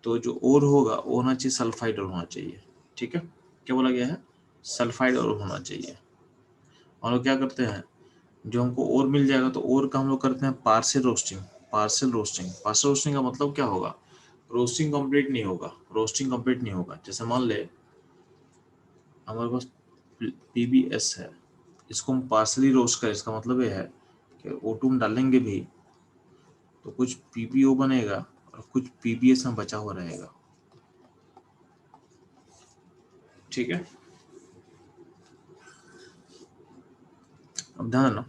तो जो ओर होगा वो होना चाहिए सल्फाइड ओर होना चाहिए। ठीक है, क्या बोला गया है? सल्फाइड ओर होना चाहिए। हम लोग क्या करते हैं, जो हमको ओर मिल जाएगा तो ओर का हम लोग करते हैं partial roasting. Partial roasting, partial roasting का मतलब क्या होगा? रोस्टिंग कंप्लीट नहीं होगा, रोस्टिंग कंप्लीट नहीं होगा। जैसे मान ले हमारे पास पीबीएस है, इसको हम पार्सली रोस्ट करें, इसका मतलब ये है कि O2 हम डालेंगे भी तो कुछ पीपीओ बनेगा और कुछ पीबीएस में बचा हुआ रहेगा। ठीक है, अब ध्यान देना,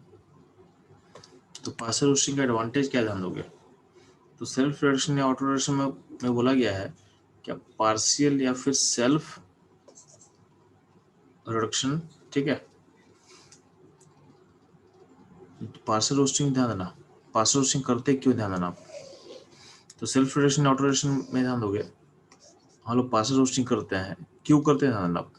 तो पार्शियल रोस्टिंग का एडवांटेज क्या ध्यान दोगे? तो सेल्फ रिडक्शन या ऑटो रिडक्शन में बोला गया है क्या पार्शियल या फिर सेल्फ रिडक्शन। ठीक है, पार्शियल रोस्टिंग ध्यान देना, पार्शियल रोस्टिंग करते क्यों ध्यान देना आप। तो सेल्फ रिडक्शन ऑटो रिडक्शन में ध्यान दोगे, हम लोग पार्शियल रोस्टिंग करते हैं, क्यों करते हैं ध्यान देना आप।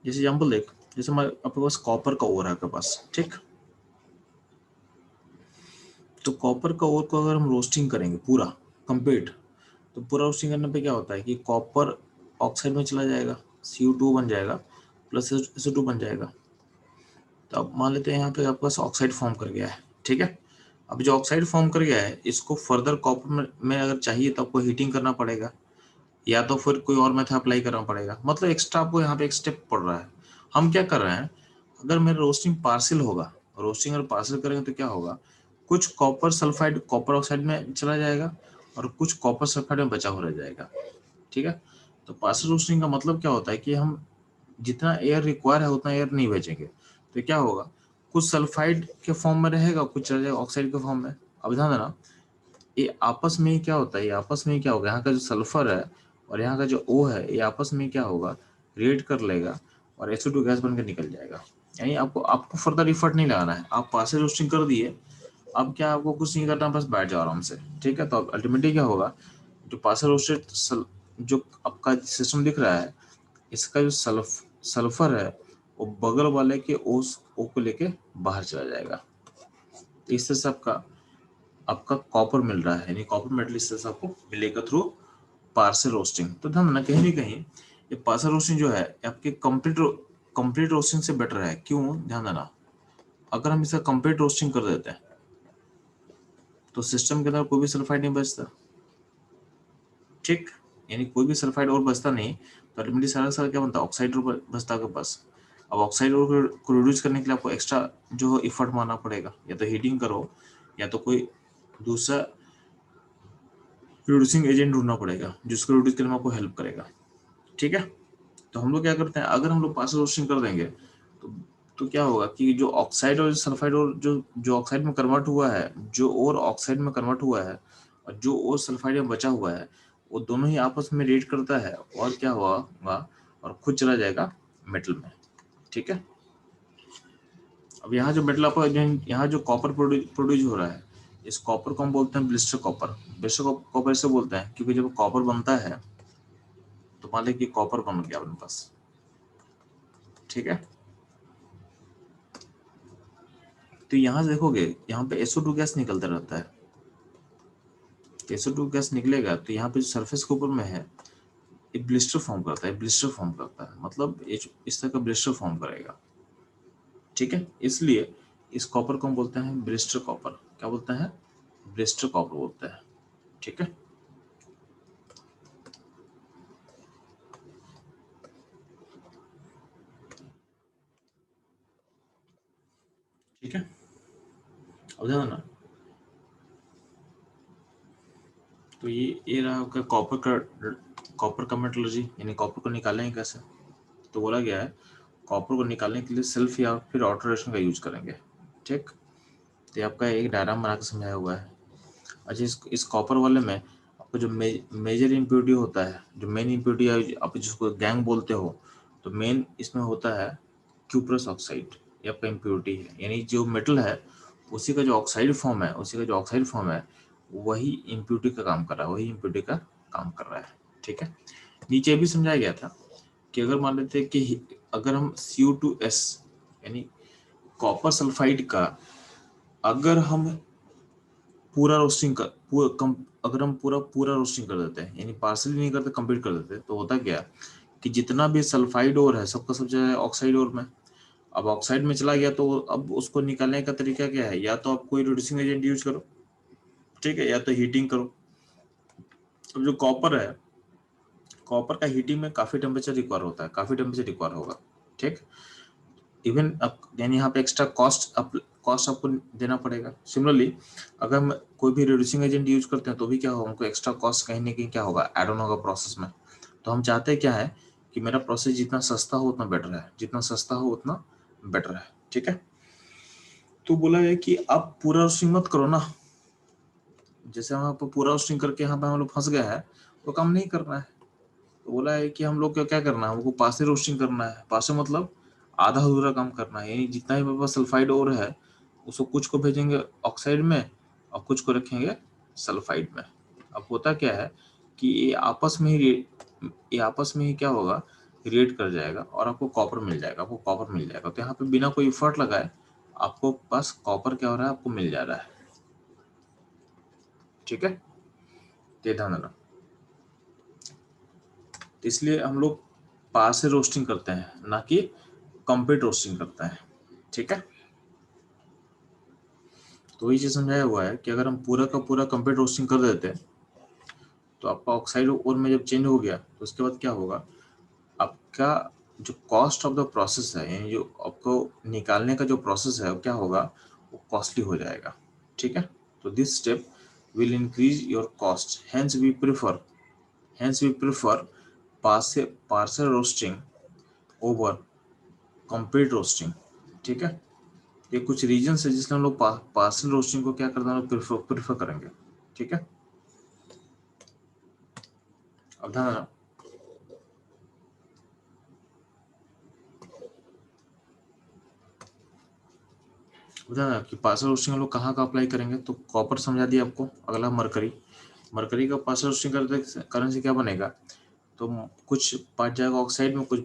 जैसे एग्जाम्पल देख, जैसे हमारे आपके पास कॉपर का ओर है आपके पास, ठीक, तो कॉपर का ओर को अगर हम रोस्टिंग करेंगे पूरा कंप्लीट, तो पूरा रोस्टिंग करने पे क्या होता है कि कॉपर ऑक्साइड में चला जाएगा, CO2 बन जाएगा प्लस SO2 बन जाएगा। तो अब मान लेते हैं यहाँ पे आपके पास ऑक्साइड फॉर्म कर गया है। ठीक है, अब जो ऑक्साइड फॉर्म कर गया है इसको फर्दर कॉपर में अगर चाहिए तो आपको हीटिंग करना पड़ेगा या तो फिर कोई और मेथड अप्लाई करना पड़ेगा, मतलब एक्स्ट्रा आपको यहाँ पे एक स्टेप पड़ रहा है। हम क्या कर रहे हैं, अगर मेरा रोस्टिंग पार्शियल होगा, रोस्टिंग अगर पार्शियल करेंगे तो क्या होगा, कुछ कॉपर सल्फाइड कॉपर ऑक्साइड में चला जाएगा और कुछ कॉपर सल्फाइड में बचा हो रह जाएगा। ठीक है, तो पार्शियल रोस्टिंग का मतलब क्या होता है कि हम जितना एयर रिक्वायर है उतना एयर नहीं भेजेंगे, तो क्या होगा, कुछ सल्फाइड के फॉर्म में रहेगा, कुछ चला जाएगा ऑक्साइड के फॉर्म में। अब ध्यान देना, ये आपस में ही क्या होता है, ये आपस में ही क्या होगा, यहाँ का जो सल्फर है और यहाँ का जो O है ये आपस में क्या होगा, रिएक्ट कर लेगा और SO2 गैस बनकर निकल जाएगा। यानी आपको आपको फर्दर इफर्ट नहीं लगाना है, आप पार्शियल रोस्टिंग कर दिए, अब क्या आपको कुछ नहीं करना, बस बैठ जाओ आराम से। ठीक है, तो अल्टीमेटली क्या होगा, जो पार्शियल रोस्टेड जो आपका सिस्टम दिख रहा है, इसका जो सल्फर है वो बगल वाले के O को लेके बाहर चला जाएगा। इस तरह से आपका आपका कॉपर मिल रहा है, यानी कॉपर मेटल इस तरह से आपको मिलेगा थ्रू पार्शियल रोस्टिंग। तो ध्यान देना, कहीं ना कहीं ये पार्शियल रोस्टिंग जो है आपके कंप्लीट रोस्टिंग से बेटर है। क्यों, ध्यान देना, अगर हम इसका कंप्लीट रोस्टिंग कर देते हैं तो सिस्टम के अंदर कोई भी सल्फाइड नहीं बचता। ठीक, यानी कोई भी सल्फाइड और बचता नहीं, तो अल्टीमेटली सारा सारा क्या बनता है, ऑक्साइड और बचता आपके पास। अब ऑक्साइड और को रिड्यूस करने के लिए आपको एक्स्ट्रा जो इफर्ट मारना पड़ेगा, या तो हीटिंग करो या तो कोई दूसरा रिड्यूसिंग एजेंट ढूंढना पड़ेगा जिसको रिड्यूस करने में आपको हेल्प करेगा। ठीक है, तो हम लोग क्या करते हैं, अगर हम लोग पार्शियल रोस्टिंग कर देंगे तो क्या होगा कि जो ऑक्साइड और सल्फाइड और जो जो ऑक्साइड में कन्वर्ट हुआ है, जो और ऑक्साइड में कन्वर्ट हुआ है और जो और सल्फाइड में बचा हुआ है, वो दोनों ही आपस में रिएक्ट करता है और क्या होगा, और खुद चला जाएगा मेटल में। ठीक है, अब यहाँ जो मेटल आपका यहाँ जो कॉपर प्रोड्यूस हो रहा है, इस कॉपर को हम बोलते हैं ब्लिस्टर कॉपर। ब्लिस्टर कॉपर इससे बोलते हैं क्योंकि जब कॉपर बनता है तो मान लें कि कॉपर बन गया अपने पास। ठीक है, तो यहाँ से देखोगे यहाँ पे SO2 गैस निकलता रहता है, SO2 गैस निकलेगा तो यहाँ पे जो सरफेस के ऊपर में है ये ब्लिस्टर फॉर्म करता है, ब्लिस्टर फॉर्म करता है, मतलब इस तरह का ब्लिस्टर फॉर्म करेगा। ठीक है, इसलिए इस कॉपर को हम बोलते हैं ब्लिस्टर कॉपर। क्या बोलते हैं, ब्लिस्टर कॉपर बोलते हैं। ठीक है, ठीक है, अब ध्यान देना, तो ये रहा आपका कॉपर का मेटलर्जी, यानी कॉपर को निकालेंगे कैसे। तो बोला गया है कॉपर को निकालने के लिए सेल्फ या फिर ऑटो रिएक्शन का यूज करेंगे। ठीक, तो ये आपका एक डायग्राम बना के समझाया हुआ है। अच्छा, इस कॉपर वाले में आपको जो मेजर इम्प्योरिटी होता है, जो मेन इम्प्योरिटी आप जिसको गैंग बोलते हो, तो मेन इसमें होता है क्यूप्रस ऑक्साइड। ये आपका इम्प्योरिटी है, यानी जो मेटल है उसी का जो ऑक्साइड फॉर्म है, वही इम्प्योरिटी का काम कर रहा है, वही इम्प्योरिटी का काम कर रहा है। ठीक है, नीचे भी समझाया गया था कि अगर मान लेते हैं कि अगर हम CO2S यानी कॉपर सल्फाइड का अगर हम पूरा रोस्टिंग कर अगर हम पूरा रोस्टिंग कर देते हैं, यानी पार्सली नहीं करते, कंप्लीट कर देते, तो होता क्या कि जितना भी सल्फाइड ओर है सबका सब जाए ऑक्साइड ओर में। अब ऑक्साइड में चला गया तो अब उसको निकालने का तरीका क्या है, या तो आप कोई रिड्यूसिंग एजेंट यूज करो, ठीक है, या तो हीटिंग करो। अब जो कॉपर है, कॉपर का हीटिंग में काफी टेम्परेचर रिक्वायर होता है, काफी टेम्परेचर रिक्वायर होगा, ठीक। इवन अब यानी यहाँ पे एक्स्ट्रा कॉस्ट आपको देना पड़ेगा। सिमिलरली अगर हम कोई भी रिड्यूसिंग एजेंट यूज करते हैं तो भी क्या होगा, हमको एक्स्ट्रा कॉस्ट कहीं ना कहीं क्या होगा, एड ऑन होगा प्रोसेस में। तो हम चाहते हैं क्या है कि मेरा प्रोसेस जितना सस्ता हो उतना बेटर है, जितना सस्ता हो उतना बेटर है, ठीक है। तो बोला है कि आप पूरा रोस्टिंग मत करो ना, जैसे हम आप पूरा रोस्टिंग करके यहाँ पे हम लोग फंस गए हैं, वो काम नहीं करना है। तो बोला है कि हम लोग को क्या करना है, हमको पासे रोस्टिंग करना है। पासे मतलब आधा अधूरा काम करना है, यानी जितना भी मेरे पास सल्फाइड ओर है उसको कुछ को भेजेंगे ऑक्साइड में और कुछ को रखेंगे सल्फाइड में। अब होता क्या है कि ये आपस में ही क्या होगा, रिएक्ट कर जाएगा और आपको कॉपर मिल जाएगा, आपको कॉपर मिल जाएगा। तो यहाँ पे बिना कोई एफर्ट लगाए आपको पास कॉपर क्या हो रहा है, आपको मिल जा रहा है, ठीक है। ये ध्यान देना। तो इसलिए हम लोग पास से रोस्टिंग करते हैं, ना कि कंप्लीट रोस्टिंग करते हैं, ठीक है। तो वही चीज समझाया हुआ है कि अगर हम पूरा का पूरा कंप्लीट रोस्टिंग कर देते हैं तो आपका ऑक्साइड ओर में जब चेंज हो गया तो उसके बाद क्या होगा, आपका जो कॉस्ट ऑफ द प्रोसेस है, यानी जो आपको निकालने का जो प्रोसेस है वो क्या होगा, वो कॉस्टली हो जाएगा, ठीक है। तो this step will increase your cost, hence we prefer partial roasting over complete roasting, ठीक है। ये कुछ रीजन है जिसमें हम लोग पार्सल रोस्टिंग को क्या करते हैं, प्रिफर करेंगे, ठीक है। अब ध्यान रखना, कि पार्सल रोस्टिंग हम लोग कहाँ का अप्लाई करेंगे। तो कॉपर समझा दिया आपको। अगला मरकरी का पार्सल रोस्टिंग करने से क्या बनेगा, तो कुछ पार्ट जाएगा ऑक्साइड में, कुछ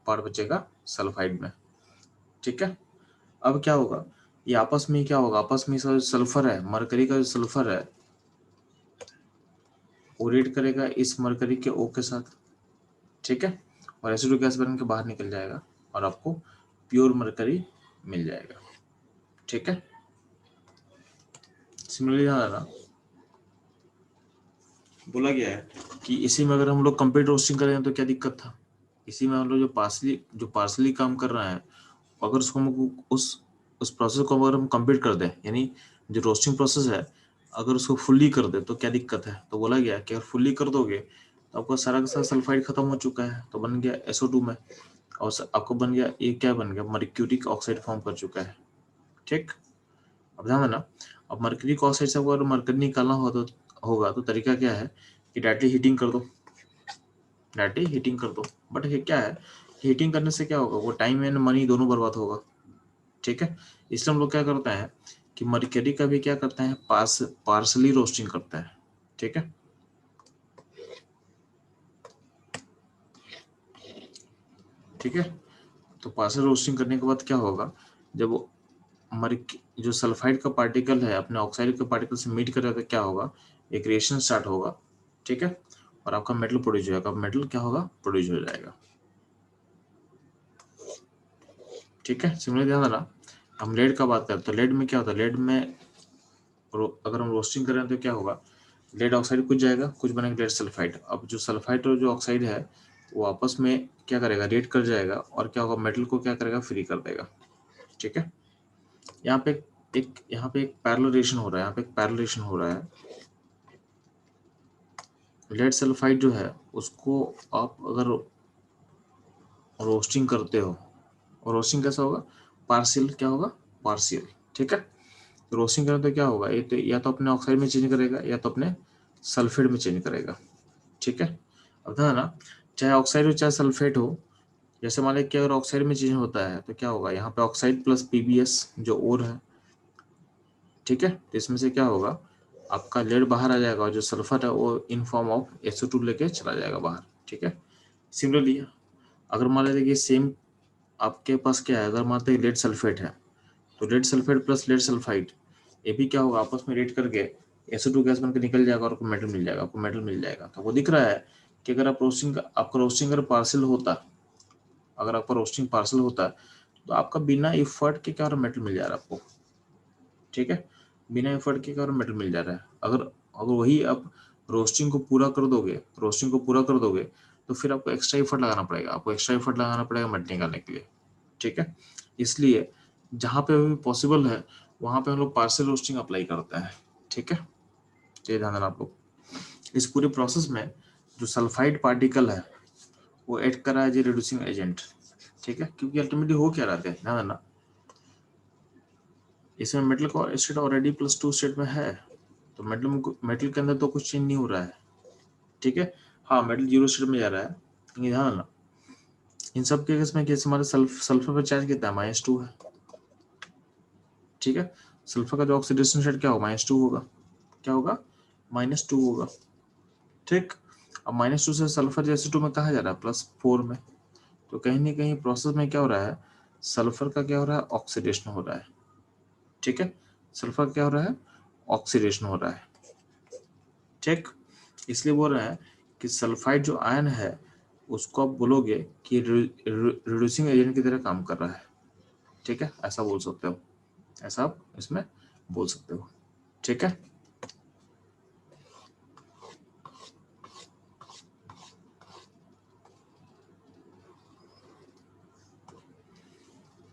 पार्ट बचेगा सल्फाइड में, ठीक है। अब क्या होगा, ये आपस में क्या होगा, आपस में जो सल्फर है, मरकरी का जो सल्फर है वो रिएक्ट करेगा इस मरकरी के O के साथ, ठीक है, और एसिडिक गैस बन के बाहर निकल जाएगा और आपको प्योर मरकरी मिल जाएगा, ठीक है। सिमिलरली ध्यान रखना, बोला गया है कि इसी में अगर हम लोग कंप्लीट रोस्टिंग करें तो क्या दिक्कत था। इसी में हम लोग जो पार्सली काम कर रहा है, अगर उसको हम उस प्रोसेस को अगर हम कंप्लीट कर दें, यानी जो रोस्टिंग प्रोसेस है अगर उसको फुल्ली कर दे तो क्या दिक्कत है। तो बोला गया कि अगर फुल्ली कर दोगे तो आपका सारा का सारा सल्फाइड खत्म हो चुका है, तो बन गया SO2 में, और आपको बन गया, ये क्या बन गया, मर्क्यूरिक ऑक्साइड फॉर्म कर चुका है, ठीक। अब ध्यान देना, अब मर्क्यूरिक ऑक्साइड से अगर मरकरी निकालना होगा तो तरीका क्या है कि डायरेक्टली हीटिंग कर दो। बट ये क्या है, हीटिंग करने से क्या होगा, वो टाइम एंड मनी दोनों बर्बाद होगा, ठीक है। इसलिए हम लोग क्या करते हैं कि मरकरी का भी क्या करते हैं, पार्सली रोस्टिंग करते हैं, ठीक है। ठीक है, तो पार्सल रोस्टिंग करने के बाद क्या होगा, जब जो सल्फाइड का पार्टिकल है अपने ऑक्साइड के पार्टिकल से मीट करेगा तो क्या होगा, एक रिएक्शन स्टार्ट होगा, ठीक है, और आपका मेटल प्रोड्यूस हो जाएगा। मेटल क्या होगा, प्रोड्यूस हो जाएगा, ठीक है। सिमिलर ध्यान देना, हम लेड का बात करें तो लेड में क्या होता है, लेड में अगर हम रोस्टिंग करें तो क्या होगा, लेड ऑक्साइड कुछ जाएगा, कुछ बनेगा लेड सल्फाइड। अब जो सल्फाइड और जो ऑक्साइड है वो आपस में क्या करेगा, रिएक्ट कर जाएगा और क्या होगा, मेटल को क्या करेगा, फ्री कर देगा, ठीक है। यहाँ पे एक पैरेलल रिएक्शन हो रहा है, यहाँ पे एक पैरेलल रिएक्शन हो रहा है। लेड सल्फाइड जो है उसको आप अगर रोस्टिंग करते हो, और रोस्टिंग कैसा होगा, पार्शियल क्या होगा, पार्शियल, ठीक है। रोस्टिंग करें तो क्या होगा, ये तो या तो अपने ऑक्साइड में चेंज करेगा या तो अपने सल्फेट में चेंज करेगा, ठीक है। अब ध्यान देना, चाहे ऑक्साइड हो चाहे सल्फेट हो, जैसे मान लीजिए कि अगर ऑक्साइड में चेंज होता है तो क्या होगा, यहाँ पे ऑक्साइड प्लस PbS जो और है, ठीक है। तो इसमें से क्या होगा, आपका लेड बाहर आ जाएगा और जो सल्फर है वो इन फॉर्म ऑफ SO2 लेके चला जाएगा बाहर, ठीक है। सिमिलरली अगर मान लीजिए कि सेम आपके पास क्या है, अगर मान लीजिए लेड सल्फेट है तो lead sulphate plus lead sulphide ये भी क्या होगा, आपस में रिएक्ट करके SO2 गैस बनकर निकल जाएगा और आपको मेटल मिल जाएगा, आपको मेटल मिल जाएगा। तो वो दिख रहा है कि अगर आपका रोस्टिंग अगर पार्सल होता, अगर आपका रोस्टिंग पार्सल होता तो आपका बिना एफर्ट के क्या मेटल मिल जा रहा है आपको, ठीक है, बिना एफर्ट के क्या मेटल मिल जा रहा है। अगर अगर वही आप रोस्टिंग को पूरा कर दोगे, तो फिर आपको एक्स्ट्रा एफर्ट लगाना पड़ेगा, मेटल निकालने के लिए, ठीक है। इसलिए जहाँ पे भी पॉसिबल है वहाँ पे हम लोग पार्शियल रोस्टिंग अप्लाई करते हैं, ठीक है। ये ध्यान देना आप लोग। इस पूरे प्रोसेस में जो सल्फाइड पार्टिकल है वो ऐड कर रहा है रिड्यूसिंग एजेंट, ठीक है, क्योंकि अल्टीमेटली हो क्या रहा है, ध्यान देना, इसमें मेटल का स्टेट ऑलरेडी +2 स्टेट में है, तो मेटल के अंदर तो कुछ चेंज नहीं हो रहा है, ठीक है। हाँ, मेटल 0 स्टेट में जा रहा है, लेकिन ध्यान देना इन सब के केस में कैसे हमारे सल्फर पर चार्ज कितना है, -2 है, ठीक है। सल्फर का जो ऑक्सीडेशन स्टेट क्या होगा, -2 होगा, क्या होगा, -2 होगा, ठीक। अब -2 से सल्फर जैसे 2 में कहा जा रहा है +4 में, तो कहीं ना कहीं प्रोसेस में क्या हो रहा है, सल्फर का क्या हो रहा है, ऑक्सीडेशन हो रहा है, ठीक है। सल्फर क्या हो रहा है, ऑक्सीडेशन हो रहा है, ठीक। इसलिए बोल रहे हैं कि सल्फाइड जो आयन है उसको आप बोलोगे कि रिड्यूसिंग एजेंट की तरह काम कर रहा है, ठीक है, ऐसा बोल सकते हो, ऐसा आप इसमें बोल सकते हो, ठीक है।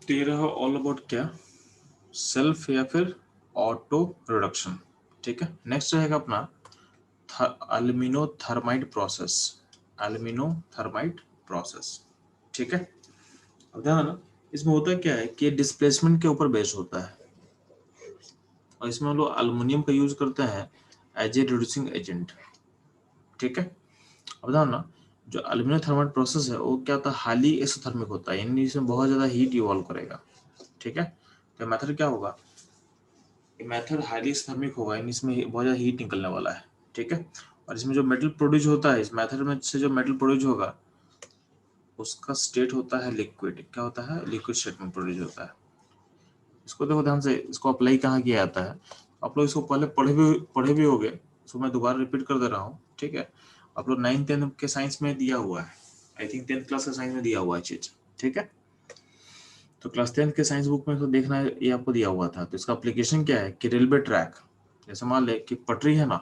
तो ये रहा ऑल अबाउट क्या, सेल्फ या फिर ऑटो रिडक्शन, ठीक है। नेक्स्ट रहेगा अपना एल्यूमिनोथर्माइड प्रोसेस, एल्यूमिनोथर्माइड प्रोसेस, ठीक है। अब ध्यान ना, इसमें होता क्या है कि डिस्प्लेसमेंट के ऊपर बेस्ड होता है, और इसमें हम लोग अल्युमिनियम का यूज करते हैं एज ए रिड्यूसिंग एजेंट, ठीक है। अब ध्यान ना, जो एल्यूमिनियम थर्मल प्रोसेस है वो क्या होता है, हाईली एक्सोथर्मिक होता है, यानी इसमें बहुत ज्यादा हीट इवॉल्व करेगा, ठीक है। तो मेथड क्या होगा, ये मेथड हाईली एक्सोथर्मिक होगा, यानी इसमें बहुत ज्यादा हीट निकलने वाला है, ठीक है। और इसमें जो मेटल प्रोड्यूस होता है, इस मेथड में से जो मेटल प्रोड्यूस होगा उसका स्टेट होता है लिक्विड, क्या होता है, लिक्विड स्टेट में प्रोड्यूस होता है। इसको देखो ध्यान से, इसको अप्लाई कहाँ किया जाता है, आप लोग इसको पहले पढ़े भी होगे, इसको मैं दोबारा रिपीट कर दे रहा हूँ, ठीक है। आप लोग 9th-10th के साइंस में दिया हुआ है, आई थिंक 10th क्लास के साइंस में दिया हुआ है चीज, ठीक है। तो क्लास 10th के साइंस बुक में तो देखना है, ये आपको दिया हुआ था। तो इसका एप्लीकेशन क्या है कि रेलवे ट्रैक, जैसे मान ले कि पटरी है ना,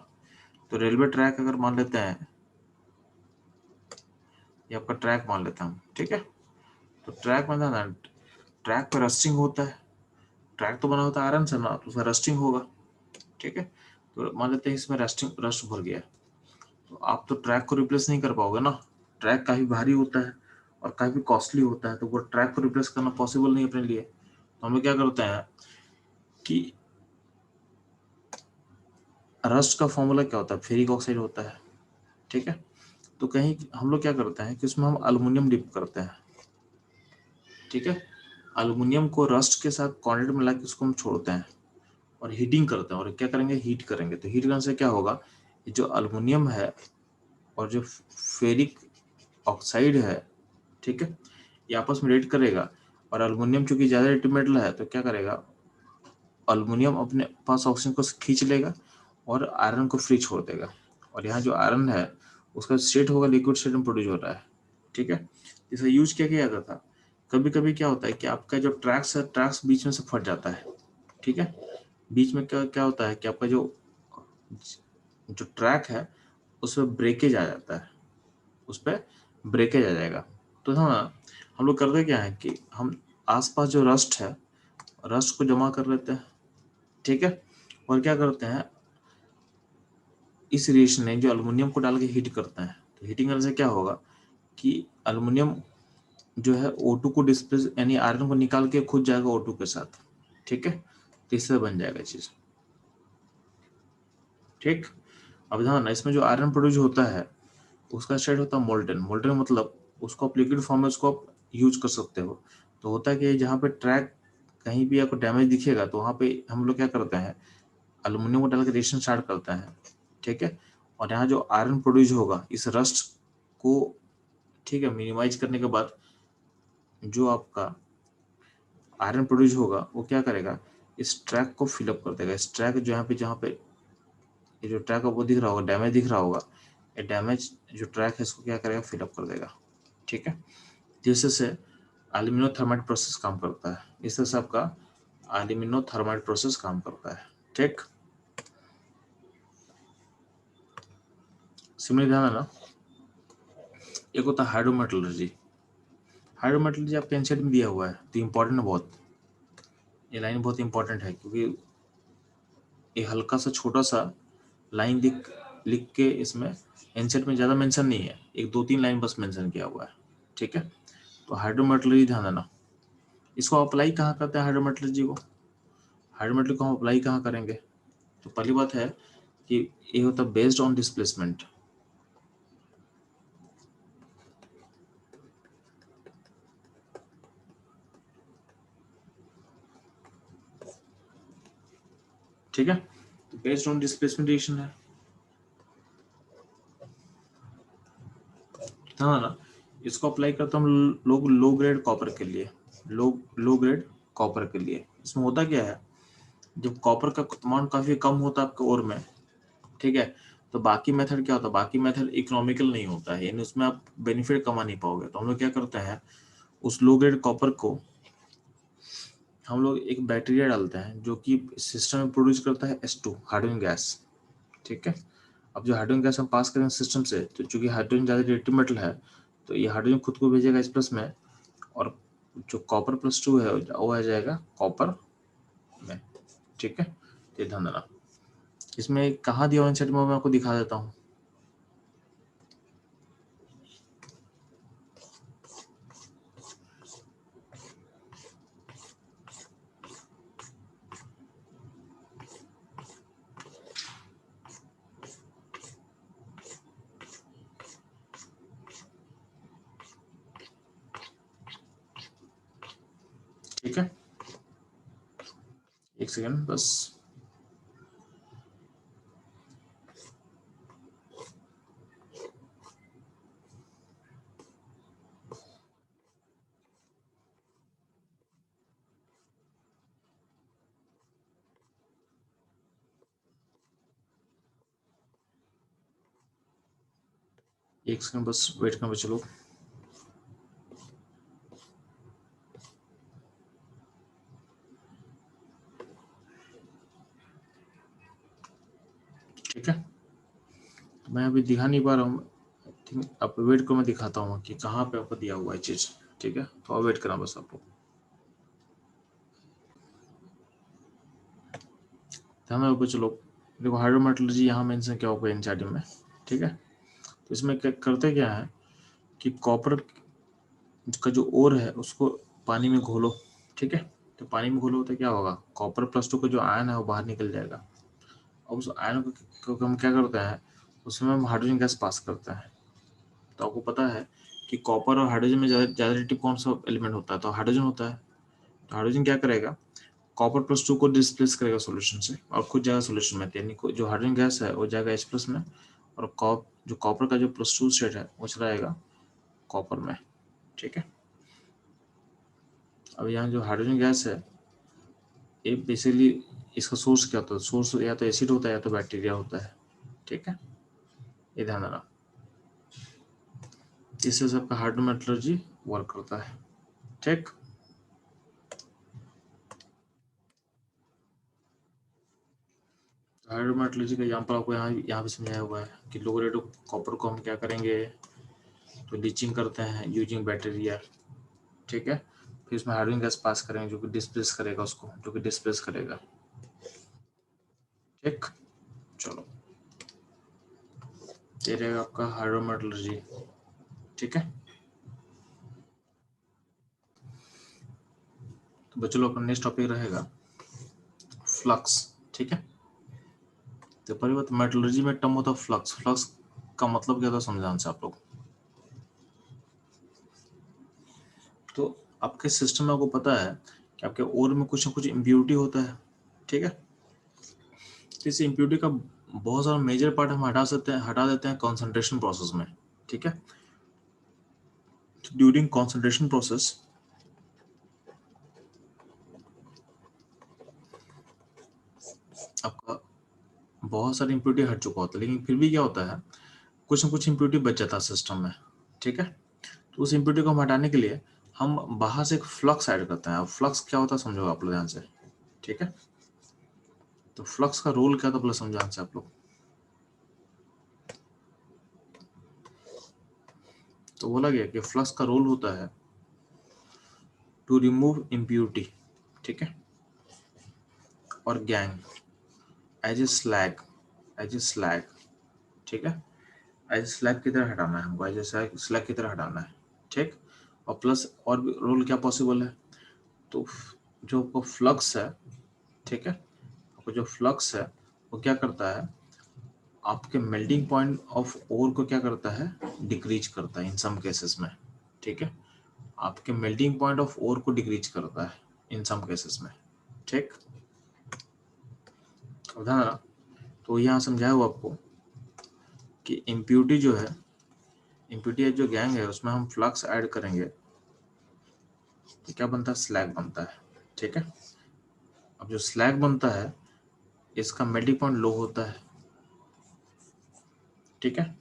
तो रेलवे ट्रैक अगर मान लेते हैं, ये आपका ट्रैक मान लेते हैं हम, ठीक है। तो ट्रैक में ना, ट्रैक पर रस्टिंग होता है, ट्रैक तो बना होता है आयरन से ना, तो उसका रस्टिंग होगा, ठीक है। तो मान लेते हैं इसमें रस्ट भर गया, तो आप तो ट्रैक को रिप्लेस नहीं कर पाओगे ना, ट्रैक काफी भारी होता है और काफी कॉस्टली होता है, तो वो ट्रैक को रिप्लेस करना पॉसिबल नहीं अपने लिए। तो हम लोग क्या करते हैं कि रस्ट का फॉर्मूला क्या होता है, फेरिक ऑक्साइड होता है, ठीक है। तो कहीं हम लोग क्या करते हैं कि उसमें हम अल्युमिनियम डिप करते हैं, ठीक है। अल्युमिनियम को रस्ट के साथ कॉन्टेक्ट में मिला के उसको हम छोड़ते हैं और हीटिंग करते हैं, और क्या करेंगे, हीट करेंगे। तो हीट करने से क्या होगा, जो अल्युमिनियम है और जो फेरिक ऑक्साइड है, ठीक है, ये आपस में रिएक्ट करेगा, और अल्युमिनियम चूंकि ज्यादा रेट मेटल है तो क्या करेगा, अल्युमिनियम अपने पास ऑक्सीजन को खींच लेगा और आयरन को फ्री छोड़ देगा, और यहाँ जो आयरन है उसका स्टेट होगा लिक्विड स्टेट में प्रोड्यूस हो रहा है, ठीक है। इसका यूज क्या किया जाता था, कभी कभी क्या होता है कि आपका जो ट्रैक्स है, ट्रैक्स बीच में से फट जाता है, ठीक है। बीच में क्या क्या होता है कि आपका जो जो ट्रैक है उसमें ब्रेकेज आ जाता है, उस पर ब्रेकेज आ जाएगा। तो हाँ, हम लोग करते क्या है कि हम आसपास जो रस्ट है, रस्ट को जमा कर लेते हैं, ठीक है। और क्या करते हैं, इस रिएक्शन में जो अल्युमिनियम को डाल के हीट करते हैं, तो हीटिंग करने से क्या होगा कि अल्युमिनियम जो है O2 को डिस्प्लेस, यानी आयरन को निकाल के खुद जाएगा O2 के साथ, ठीक है। तो इससे बन जाएगा चीज, ठीक। अब ध्यान, इसमें जो आयरन प्रोड्यूस होता है उसका स्टेट होता है मोल्टन, मोल्टन मतलब उसको आप लिक्विड फॉर्म में उसको आप यूज कर सकते हो। तो होता है कि जहाँ पे ट्रैक कहीं भी आपको डैमेज दिखेगा तो वहाँ पे हम लोग क्या करते हैं, अल्युमिनियम को डाल के रिएक्शन स्टार्ट करते हैं, ठीक है। और यहाँ जो आयरन प्रोड्यूस होगा इस रस्ट को, ठीक है, मिनिमाइज करने के बाद जो आपका आयरन प्रोड्यूस होगा वो क्या करेगा, इस ट्रैक को फिलअप कर देगा। इस ट्रैक जहाँ पे ये जो ट्रैक आपको दिख रहा होगा, डैमेज दिख रहा होगा, ये डैमेज जो ट्रैक है इसको क्या करेगा, फिलअप कर देगा। ठीक है, जिससे एल्यूमिनोथर्माइड प्रोसेस काम करता है। इस तरह से आपका एल्यूमिनोथर्माइड प्रोसेस काम करता है। ठीक, सिमिलर ध्यान है ना। एक होता है हाइड्रोमेटलर्जी। हाइड्रोमेटलर्जी आपके एनसीईआरटी में दिया हुआ है, तो इम्पोर्टेंट है बहुत। ये लाइन बहुत इंपॉर्टेंट है क्योंकि ये हल्का सा छोटा सा लाइन लिख के इसमें एनसीईआरटी में ज़्यादा मेंशन नहीं है, एक दो तीन लाइन बस मेंशन किया हुआ है। ठीक है, तो हाइड्रोमेटलर्जी ध्यान देना। इसको अप्लाई कहाँ करते हैं हाइड्रोमेटलर्जी को, हाइड्रोमेटलर्जी को हम अप्लाई कहाँ करेंगे। तो पहली बात है कि ये होता है बेस्ड ऑन डिस्प्लेसमेंट। ठीक है, तो बेस्ड ऑन डिस्प्लेसमेंट रिएक्शन है। हाँ ना, इसको अप्लाई करते हम लोग लो ग्रेड कॉपर के लिए, लो ग्रेड कॉपर के लिए। इसमें होता क्या है, जब कॉपर का अमाउंट काफी कम होता है आपके ओर में, ठीक है, तो बाकी मेथड क्या होता है, बाकी मेथड इकोनॉमिकल नहीं होता है, यानी उसमें आप बेनिफिट कमा नहीं पाओगे। तो हम लोग क्या करते हैं, उस लो ग्रेड कॉपर को हम लोग एक बैक्टीरिया डालते हैं जो कि सिस्टम में प्रोड्यूस करता है H2 हाइड्रोजन गैस। ठीक है, अब जो हाइड्रोजन गैस हम पास करेंगे सिस्टम से, तो चूंकि हाइड्रोजन ज़्यादा रिएक्टिव मेटल है, तो ये हाइड्रोजन खुद को भेजेगा H प्लस में, और जो कॉपर प्लस 2 है वो आ जाएगा कॉपर में। ठीक है, ये ध्यान देना। इसमें कहाँ दिया हुआ है, मैं आपको दिखा देता हूँ। ठीक है, एक सेकेंड बस। एक सेकंड बस वेट करना चलो। ठीक है, तो मैं अभी दिखा नहीं पा रहा हूँ, आप वेट करो, मैं दिखाता हूँ कि कहाँ पे आपको दिया हुआ है चीज। ठीक है, तो आप वेट करना बस आपको। ध्यान रखो चलो, देखो हाइड्रोमेटलर्जी यहाँ मेंशन क्या होगा एनसीईआरटी में। ठीक है, तो इसमें क्या करते क्या है कि कॉपर का जो ओर है उसको पानी में घोलो। ठीक है, तो पानी में घोलो तो क्या होगा, कॉपर प्लस 2 का जो आयन है वो बाहर निकल जाएगा। अब उस आयन को हम क्या करते हैं, उसमें हम हाइड्रोजन गैस पास करते हैं। तो आपको पता है कि कॉपर और हाइड्रोजन में ज़्यादा रिलेटिव कौन सा एलिमेंट होता है, तो हाइड्रोजन होता है। तो हाइड्रोजन क्या करेगा, कॉपर प्लस 2 को डिस्प्लेस करेगा सॉल्यूशन से और खुद जाएगा सॉल्यूशन में, यानी जो हाइड्रोजन गैस है वो जाएगा H प्लस में, और जो कॉपर का जो प्लस 2 स्टेट है वो चला जाएगा कॉपर में। ठीक है, अब यहाँ जो हाइड्रोजन गैस है ये बेसिकली इसका सोर्स क्या होता है, सोर्स या तो एसिड होता है या तो बैक्टीरिया होता है। ठीक है, ये ध्यान रखना, इससे सबका हाइड्रोमेटलर्जी वर्क करता है। ठीक, हाइड्रोमेटलर्जी का एग्जाम्पल आपको यहाँ पे समझाया हुआ है कि लो ग्रेड कॉपर को हम क्या करेंगे, तो लीचिंग करते हैं यूजिंग बैक्टीरिया। ठीक है, फिर इसमें हाइड्रोजन गैस पास करेंगे जो कि डिस्प्लेस करेगा उसको, जो कि डिस्प्लेस करेगा। ठीक, चलो ये रहेगा आपका हाइड्रोमेटलर्जी। ठीक है, तो बच्चों लोग अपना नेक्स्ट टॉपिक रहेगा फ्लक्स। ठीक है, तो पहली बात मेटलर्जी में टर्म होता है फ्लक्स। फ्लक्स का मतलब क्या था समझाने से आप लोग, तो आपके सिस्टम में आपको पता है कि आपके ओर में कुछ ना कुछ इम्प्योरिटी होता है। ठीक है, तो इस इम्प्योरिटी का बहुत सारा मेजर पार्ट हम हटा देते हैं कॉन्सेंट्रेशन प्रोसेस में। ठीक है, ड्यूरिंग कॉन्सेंट्रेशन प्रोसेस आपका बहुत सारी इम्प्योरिटी हट चुका होता है, लेकिन फिर भी क्या होता है, कुछ ना कुछ इम्प्योरिटी बच जाता है सिस्टम में, ठीक है। तो उस इम्प्योरिटी को हम हटाने के लिए हम बाहर से एक फ्लक्स ऐड करते हैं। अब फ्लक्स क्या होता है समझो आप लोग ध्यान से, ठीक है। तो फ्लक्स का रोल क्या था पहले समझो ध्यान से आप लोग। तो बोला गया कि फ्लक्स का रोल होता है टू रिमूव इम्प्योरिटी, ठीक है, और gangue as a slag, as a slag, ठीक है, एज स्लैग की तरह हटाना है हमको, एज स्लैग की तरह हटाना है, ठीक। और प्लस और भी रोल क्या पॉसिबल है, तो जो आपको फ्लक्स है, ठीक है, आपको जो फ्लक्स है वो क्या करता है, आपके मेल्टिंग पॉइंट ऑफ ओर को क्या करता है, डिक्रीज करता है इन सम केसेस में, ठीक है। आपके मेल्टिंग पॉइंट ऑफ ओर को डिक्रीज करता है इन सम केसेस में, ठीक। ध्यान रखना। तो यहाँ समझाया हुआ आपको कि इम्प्यूरिटी जो है, इम्प्यूरिटी जो गैंग है उसमें हम फ्लक्स ऐड करेंगे तो क्या बनता है, स्लैग बनता है, ठीक है। अब जो स्लैग बनता है इसका मेल्टिंग पॉइंट लो होता है, ठीक है,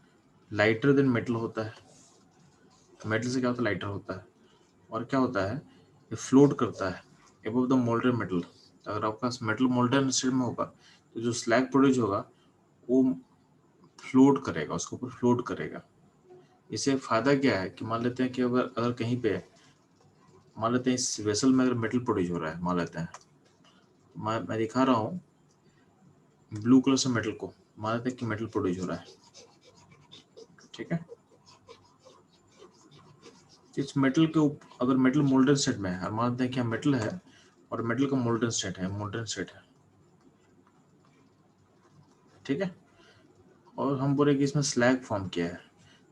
लाइटर देन मेटल होता है। मेटल से क्या होता है, लाइटर होता है। और क्या होता है, ये फ्लोट करता है एबव द मोल्टेन मेटल। अगर आपका मेटल मोल्टेन स्टेट में होगा तो जो स्लैग प्रोड्यूस होगा वो फ्लोट करेगा, उसके ऊपर फ्लोट करेगा। इससे फायदा क्या है कि मान लेते हैं कि अगर अगर कहीं पे मान लेते हैं इस वेसल में अगर मेटल प्रोड्यूस हो रहा है, मान लेते हैं मैं दिखा रहा हूँ ब्लू कलर से मेटल को, मान लेते हैं कि मेटल प्रोड्यूस हो रहा है, ठीक है। इस मेटल के अगर मेटल मोल्डन स्टेट में है, मान लेते हैं कि मेटल है और मेटल का मोल्डन स्टेट है, मोल्डन स्टेट है, ठीक है। और हम बोले कि इसमें स्लैग फॉर्म किया है,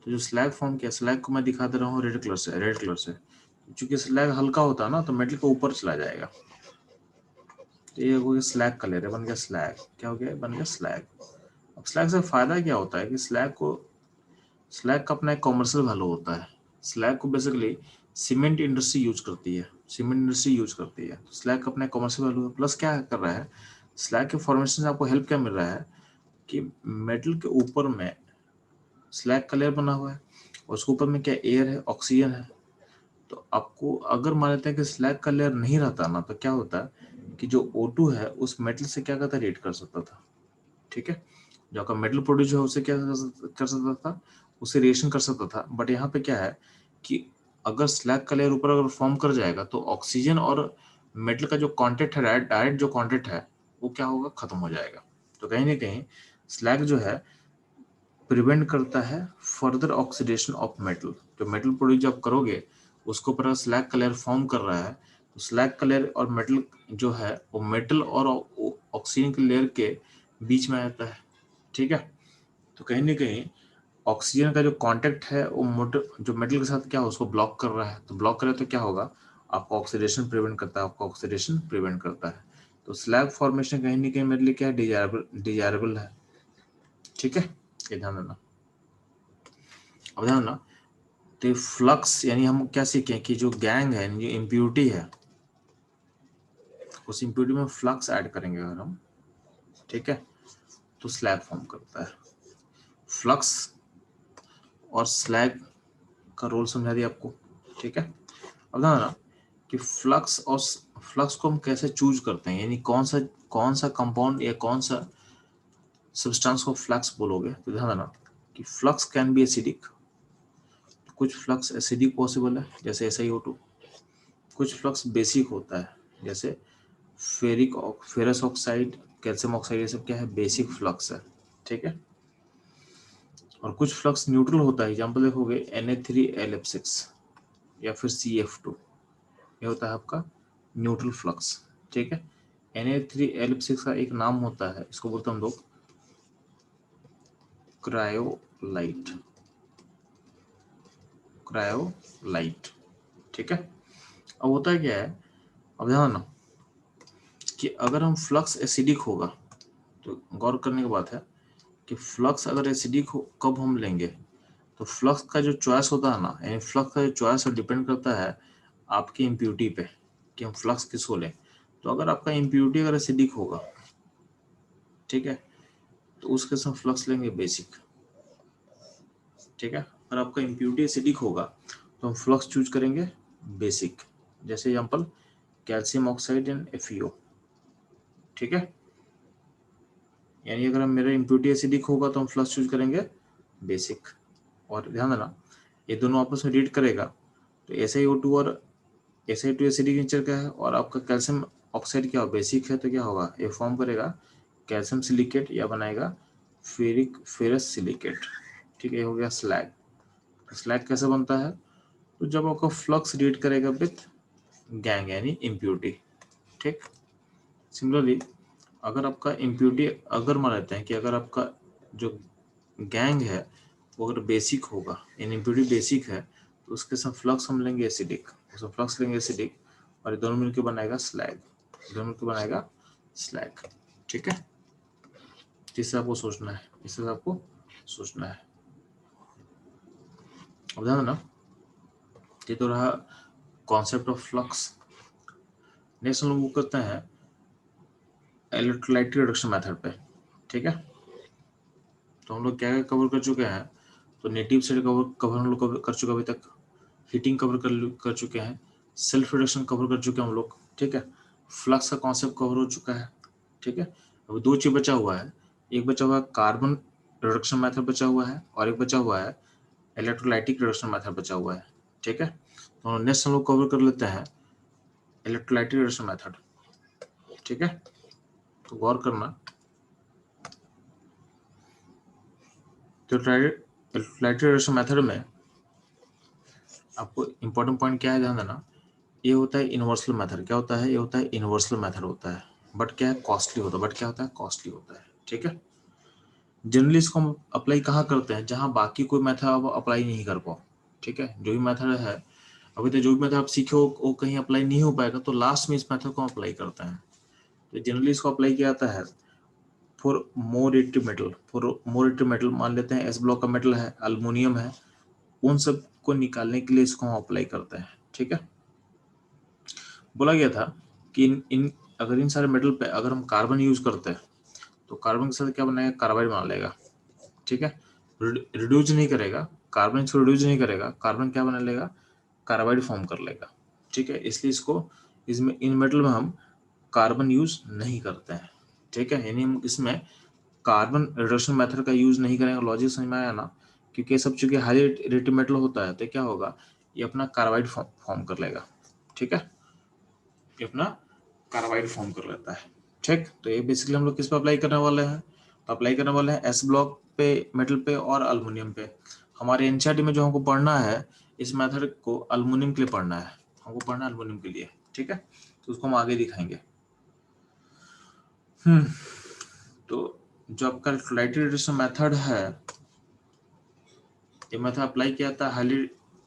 तो जो स्लैग फॉर्म किया, स्लैग को मैं दिखा दे रहा हूँ रेड कलर से, रेड कलर से। चूंकि स्लैग हल्का होता है ना तो मेटल के ऊपर चला जाएगा, तो ये हो गया स्लैग का लेयर, बन गया स्लैग, क्या हो गया, बन गया स्लैग। अब स्लैग से फायदा क्या होता है कि स्लैग का अपना एक कॉमर्शियल वैल्यू होता है। स्लैग को बेसिकली सीमेंट इंडस्ट्री यूज करती है, सीमेंट इंडस्ट्री यूज करती है, तो स्लैग का अपना एक कॉमर्शियल वैल्यू है। प्लस क्या कर रहा है, स्लैग के फॉर्मेशन से आपको हेल्प क्या मिल रहा है कि मेटल के ऊपर में स्लैग का लेयर बना हुआ है, उसके ऊपर में क्या एयर है, ऑक्सीजन है। तो आपको अगर मान लेते हैं कि स्लैग का लेयर नहीं रहता ना तो क्या होता है कि जो O2 है उस मेटल से क्या करता, रिएक्ट कर सकता था, ठीक है। जो आपका मेटल प्रोड्यूस है उसे क्या कर सकता था, उसे रिएक्शन कर सकता था। बट यहाँ पे क्या है कि अगर स्लैग का लेयर ऊपर अगर फॉर्म कर जाएगा तो ऑक्सीजन और मेटल का जो कॉन्टेक्ट है, डायरेक्ट जो कॉन्टेक्ट है वो क्या होगा, खत्म हो जाएगा। तो कहीं ना कहीं स्लैग जो है प्रिवेंट करता है फर्दर ऑक्सीडेशन ऑफ मेटल। जो मेटल प्रोड्यूस जब करोगे उसके ऊपर स्लैग का लेयर फॉर्म कर रहा है, तो स्लैग का लेयर और मेटल जो है वो मेटल और ऑक्सीजन के लेयर के बीच में आता है, ठीक है। तो कहीं ना कहीं ऑक्सीजन का जो कांटेक्ट है वो जो मेटल के साथ क्या है उसको ब्लॉक कर रहा है, तो ब्लॉक करे तो क्या होगा, आपका ऑक्सीडेशन प्रिवेंट करता है, आपका ऑक्सीडेशन प्रिवेंट करता है। तो स्लैग फॉर्मेशन कहीं ना कहीं मेरे लिए क्या है, डिजायरेबल है, ठीक है। ये ध्यान देना। अब ध्यान देना, तो फ्लक्स यानी हम क्या सीखें कि जो गैंग है, जो इम्प्यूरिटी है, उस इम्प्यूरिटी में फ्लक्स ऐड करेंगे अगर हम, ठीक है, तो स्लैग फॉर्म करता है। फ्लक्स और स्लैग का रोल समझा दिया आपको, ठीक है। अब ना कि फ्लक्स को हम कैसे चूज करते हैं, यानी कौन सा कंपाउंड या कौन सा सब्सटेंस को फ्लक्स बोलोगे, तो ध्यान देना कि फ्लक्स कैन बी एसिडिक। कुछ फ्लक्स एसिडिक पॉसिबल है जैसे SiO2, कुछ फ्लक्स बेसिक होता है जैसे फेरस ऑक्साइड, कैल्शियम ऑक्साइड, ये सब क्या है, बेसिक फ्लक्स है, ठीक है। और कुछ फ्लक्स न्यूट्रल होता है, एग्जांपल देखोगे Na3LF6 या फिर CF2, ये होता है आपका न्यूट्रल फ्लक्स, ठीक है। Na3LF6 का एक नाम होता है, इसको बोलते हैं हम लोग क्रायोलाइट, क्रायोलाइट, ठीक है। अब होता है क्या है, अब ध्यान ना कि अगर हम फ्लक्स एसिडिक होगा, तो गौर करने की बात है कि फ्लक्स अगर एसिडिक हो कब हम लेंगे, तो फ्लक्स का जो चॉइस होता है ना, यानी फ्लक्स का जो चॉइस डिपेंड करता है आपकी इम्प्यूरिटी पे कि हम फ्लक्स किसको लें। तो अगर आपका इम्प्यूरिटी अगर एसिडिक होगा ठीक है, तो उसके साथ फ्लक्स लेंगे बेसिक। ठीक है, अगर आपका इम्प्योरिटी एसिडिक होगा तो हम फ्लक्स चूज करेंगे बेसिक, जैसे example calcium oxide and FeO। ठीक है, यानी अगर हम मेरा इम्प्योरिटी एसिडिक होगा तो हम फ्लक्स चूज करेंगे बेसिक। और ध्यान देना ये दोनों आपस में रीड करेगा, तो SiO2 और SiO2 एसिडिक नेचर का है और आपका कैल्शियम ऑक्साइड क्या हो बेसिक है, तो क्या होगा ये फॉर्म करेगा कैल्शियम सिलिकेट या बनाएगा फेरस सिलिकेट। ठीक है, ये हो गया स्लैग। स्लैग कैसे बनता है, तो जब आपका फ्लक्स रीड करेगा विथ गैंग यानी इम्प्योरिटी। ठीक, सिमिलरली अगर आपका इम्प्योरिटी, अगर मान लेते हैं कि अगर आपका जो गैंग है वो अगर बेसिक होगा यानी इम्प्योरिटी बेसिक है, तो उसके साथ फ्लक्स हम लेंगे एसिडिक, उसमें फ्लक्स लेंगे एसिडिक और ये दोनों मिलकर बनाएगा स्लैग, दोनों मिलकर बनाएगा स्लैग। ठीक है, जिससे आपको सोचना है, इससे आपको सोचना है। अब ध्यान देना ये तो रहा कॉन्सेप्ट ऑफ फ्लक्स। नेक्स्ट हम लोग वो करते हैं इलेक्ट्रोलाइट रिडक्शन मेथड पे। ठीक है, तो हम लोग क्या क्या कवर कर चुके हैं, तो नेटिव से कवर हम लोग कर चुके हैं अभी तक, हीटिंग कवर कर चुके हैं, सेल्फ रिडक्शन कवर कर चुके हैं हम लोग। ठीक है, फ्लक्स का कॉन्सेप्ट कवर हो चुका है। ठीक है, अब दो चीज बचा हुआ है, एक बचा हुआ है कार्बन रिडक्शन मेथड बचा हुआ है और एक बचा हुआ है इलेक्ट्रोलाइटिक रिडक्शन मेथड बचा हुआ है। ठीक है, तो नेक्स्ट हम लोग कवर कर लेते हैं इलेक्ट्रोलाइटिक रिडक्शन मेथड। ठीक है, तो गौर करना, तो इलेक्ट्रोलाइटिक रिडक्शन मेथड में आपको इंपॉर्टेंट पॉइंट क्या है ध्यान देना, ये होता है यूनिवर्सल मेथड। क्या होता है, ये होता है यूनिवर्सल मेथड होता है, बट क्या है कॉस्टली होता है, बट क्या होता है कॉस्टली होता है। ठीक है, जनरली इसको हम अप्लाई कहाँ करते हैं, जहाँ बाकी कोई मेथड आप अप्लाई नहीं कर पाओ। ठीक है, जो भी मेथड है अभी तक, जो भी मेथड आप सीखे हो वो कहीं अप्लाई नहीं हो पाएगा, तो लास्ट में इस मेथड को अप्लाई करते हैं। तो जनरली इसको अप्लाई किया जाता है for more reactive metal, for more reactive metal मान लेते हैं एस ब्लॉक का मेटल है, अल्युमिनियम है, उन सब को निकालने के लिए इसको हम अप्लाई करते हैं। ठीक है, बोला गया था कि अगर इन सारे मेटल पे अगर हम कार्बन यूज करते हैं तो कार्बन के साथ क्या बनाएगा, कार्बाइड बना लेगा। ठीक है, रिड्यूस नहीं करेगा, कार्बन इसको रिड्यूस नहीं करेगा, कार्बन क्या बना लेगा, कार्बाइड फॉर्म कर लेगा। ठीक है, इसलिए इसको इसमें इन मेटल में हम कार्बन यूज नहीं करते हैं। ठीक है, यानी हम इसमें कार्बन रिडक्शन मेथड का यूज नहीं करेंगे। लॉजिक समझ में आया ना, क्योंकि सब चूंकि हाई रेटिव मेटल होता है तो क्या होगा, ये अपना कार्बाइड फॉर्म कर लेगा। ठीक है, ये अपना कार्बाइड फॉर्म कर लेता है। ठीक, तो ये बेसिकली हम लोग किस पे अप्लाई करने वाले हैं, तो अप्लाई करने वाले हैं एस ब्लॉक पे, मेटल पे और अल्युमिनियम पे। हमारे एनसीईआरटी में जो हमको पढ़ना है इस मेथड को अल्युमिनियम के लिए पढ़ना है, हमको पढ़ना है अल्युमिनियम के लिए। ठीक है, तो उसको हम आगे दिखाएंगे। तो जो आपका इलेक्ट्रोलाइटिक रिडक्शन मेथड है, ये मेथड अप्लाई किया था हाईली,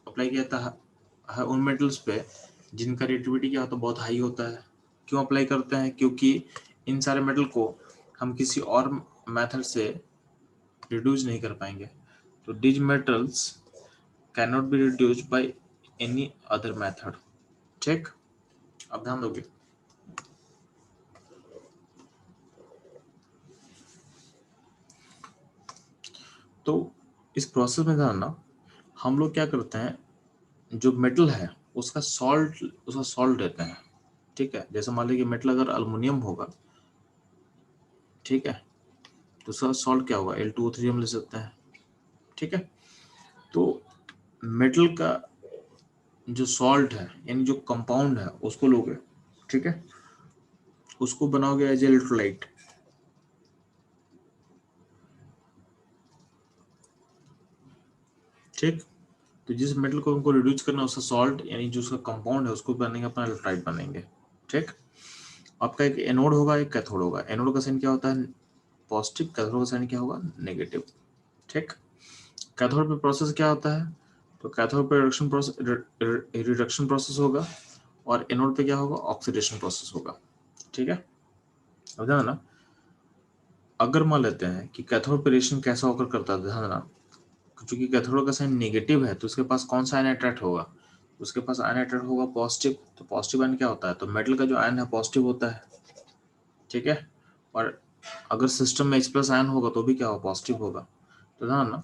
अप्लाई किया था उन मेटल्स पे जिनका रिएक्टिविटी क्या होता है बहुत हाई होता है। क्यों अप्लाई करते हैं, क्योंकि इन सारे मेटल को हम किसी और मेथड से रिड्यूस नहीं कर पाएंगे। तो these metals cannot be reduced by any other method। ठीक, अब ध्यान दोगे, तो इस प्रोसेस में ध्यान ना, हम लोग क्या करते हैं, जो मेटल है उसका सॉल्ट देते हैं। ठीक है, जैसे मान लीजिए मेटल अगर अल्युमिनियम होगा, ठीक है, तो उसका सॉल्ट क्या होगा, L2O3 हम ले सकते हैं। ठीक है, तो मेटल का जो सॉल्ट है यानी जो कंपाउंड है उसको लोगे। ठीक है, उसको बनाओगे एज इलेक्ट्रोलाइट। ठीक, तो जिस मेटल को हमको रिड्यूस करना है उसका सॉल्ट यानी जो उसका कंपाउंड है उसको बनेंगे अपना इलेक्ट्रोलाइट बनेंगे। ठीक, आपका एक एनोड होगा एक कैथोड होगा। एनोड का साइन क्या होता है, पॉजिटिव, कैथोड का साइन क्या होगा, नेगेटिव। ठीक, कैथोड पे प्रोसेस क्या होता है, तो कैथोड पे रिडक्शन प्रोसेस होगा और एनोड पे क्या होगा, ऑक्सीडेशन प्रोसेस होगा। ठीक है, अब ध्यान देना, अगर मान लेते हैं कि कैथोड पे रिएक्शन कैसा होकर करता है, ध्यान देना, क्योंकि कैथोड का साइन नेगेटिव है तो उसके पास कौन सा आयन अट्रैक्ट होगा, उसके पास आयन अट्रैक्ट होगा पॉजिटिव। तो पॉजिटिव आयन क्या होता है, तो मेटल का जो आयन है पॉजिटिव होता है। ठीक है, और अगर सिस्टम में H प्लस आयन होगा तो भी क्या होगा, पॉजिटिव होगा। तो ध्यान ना,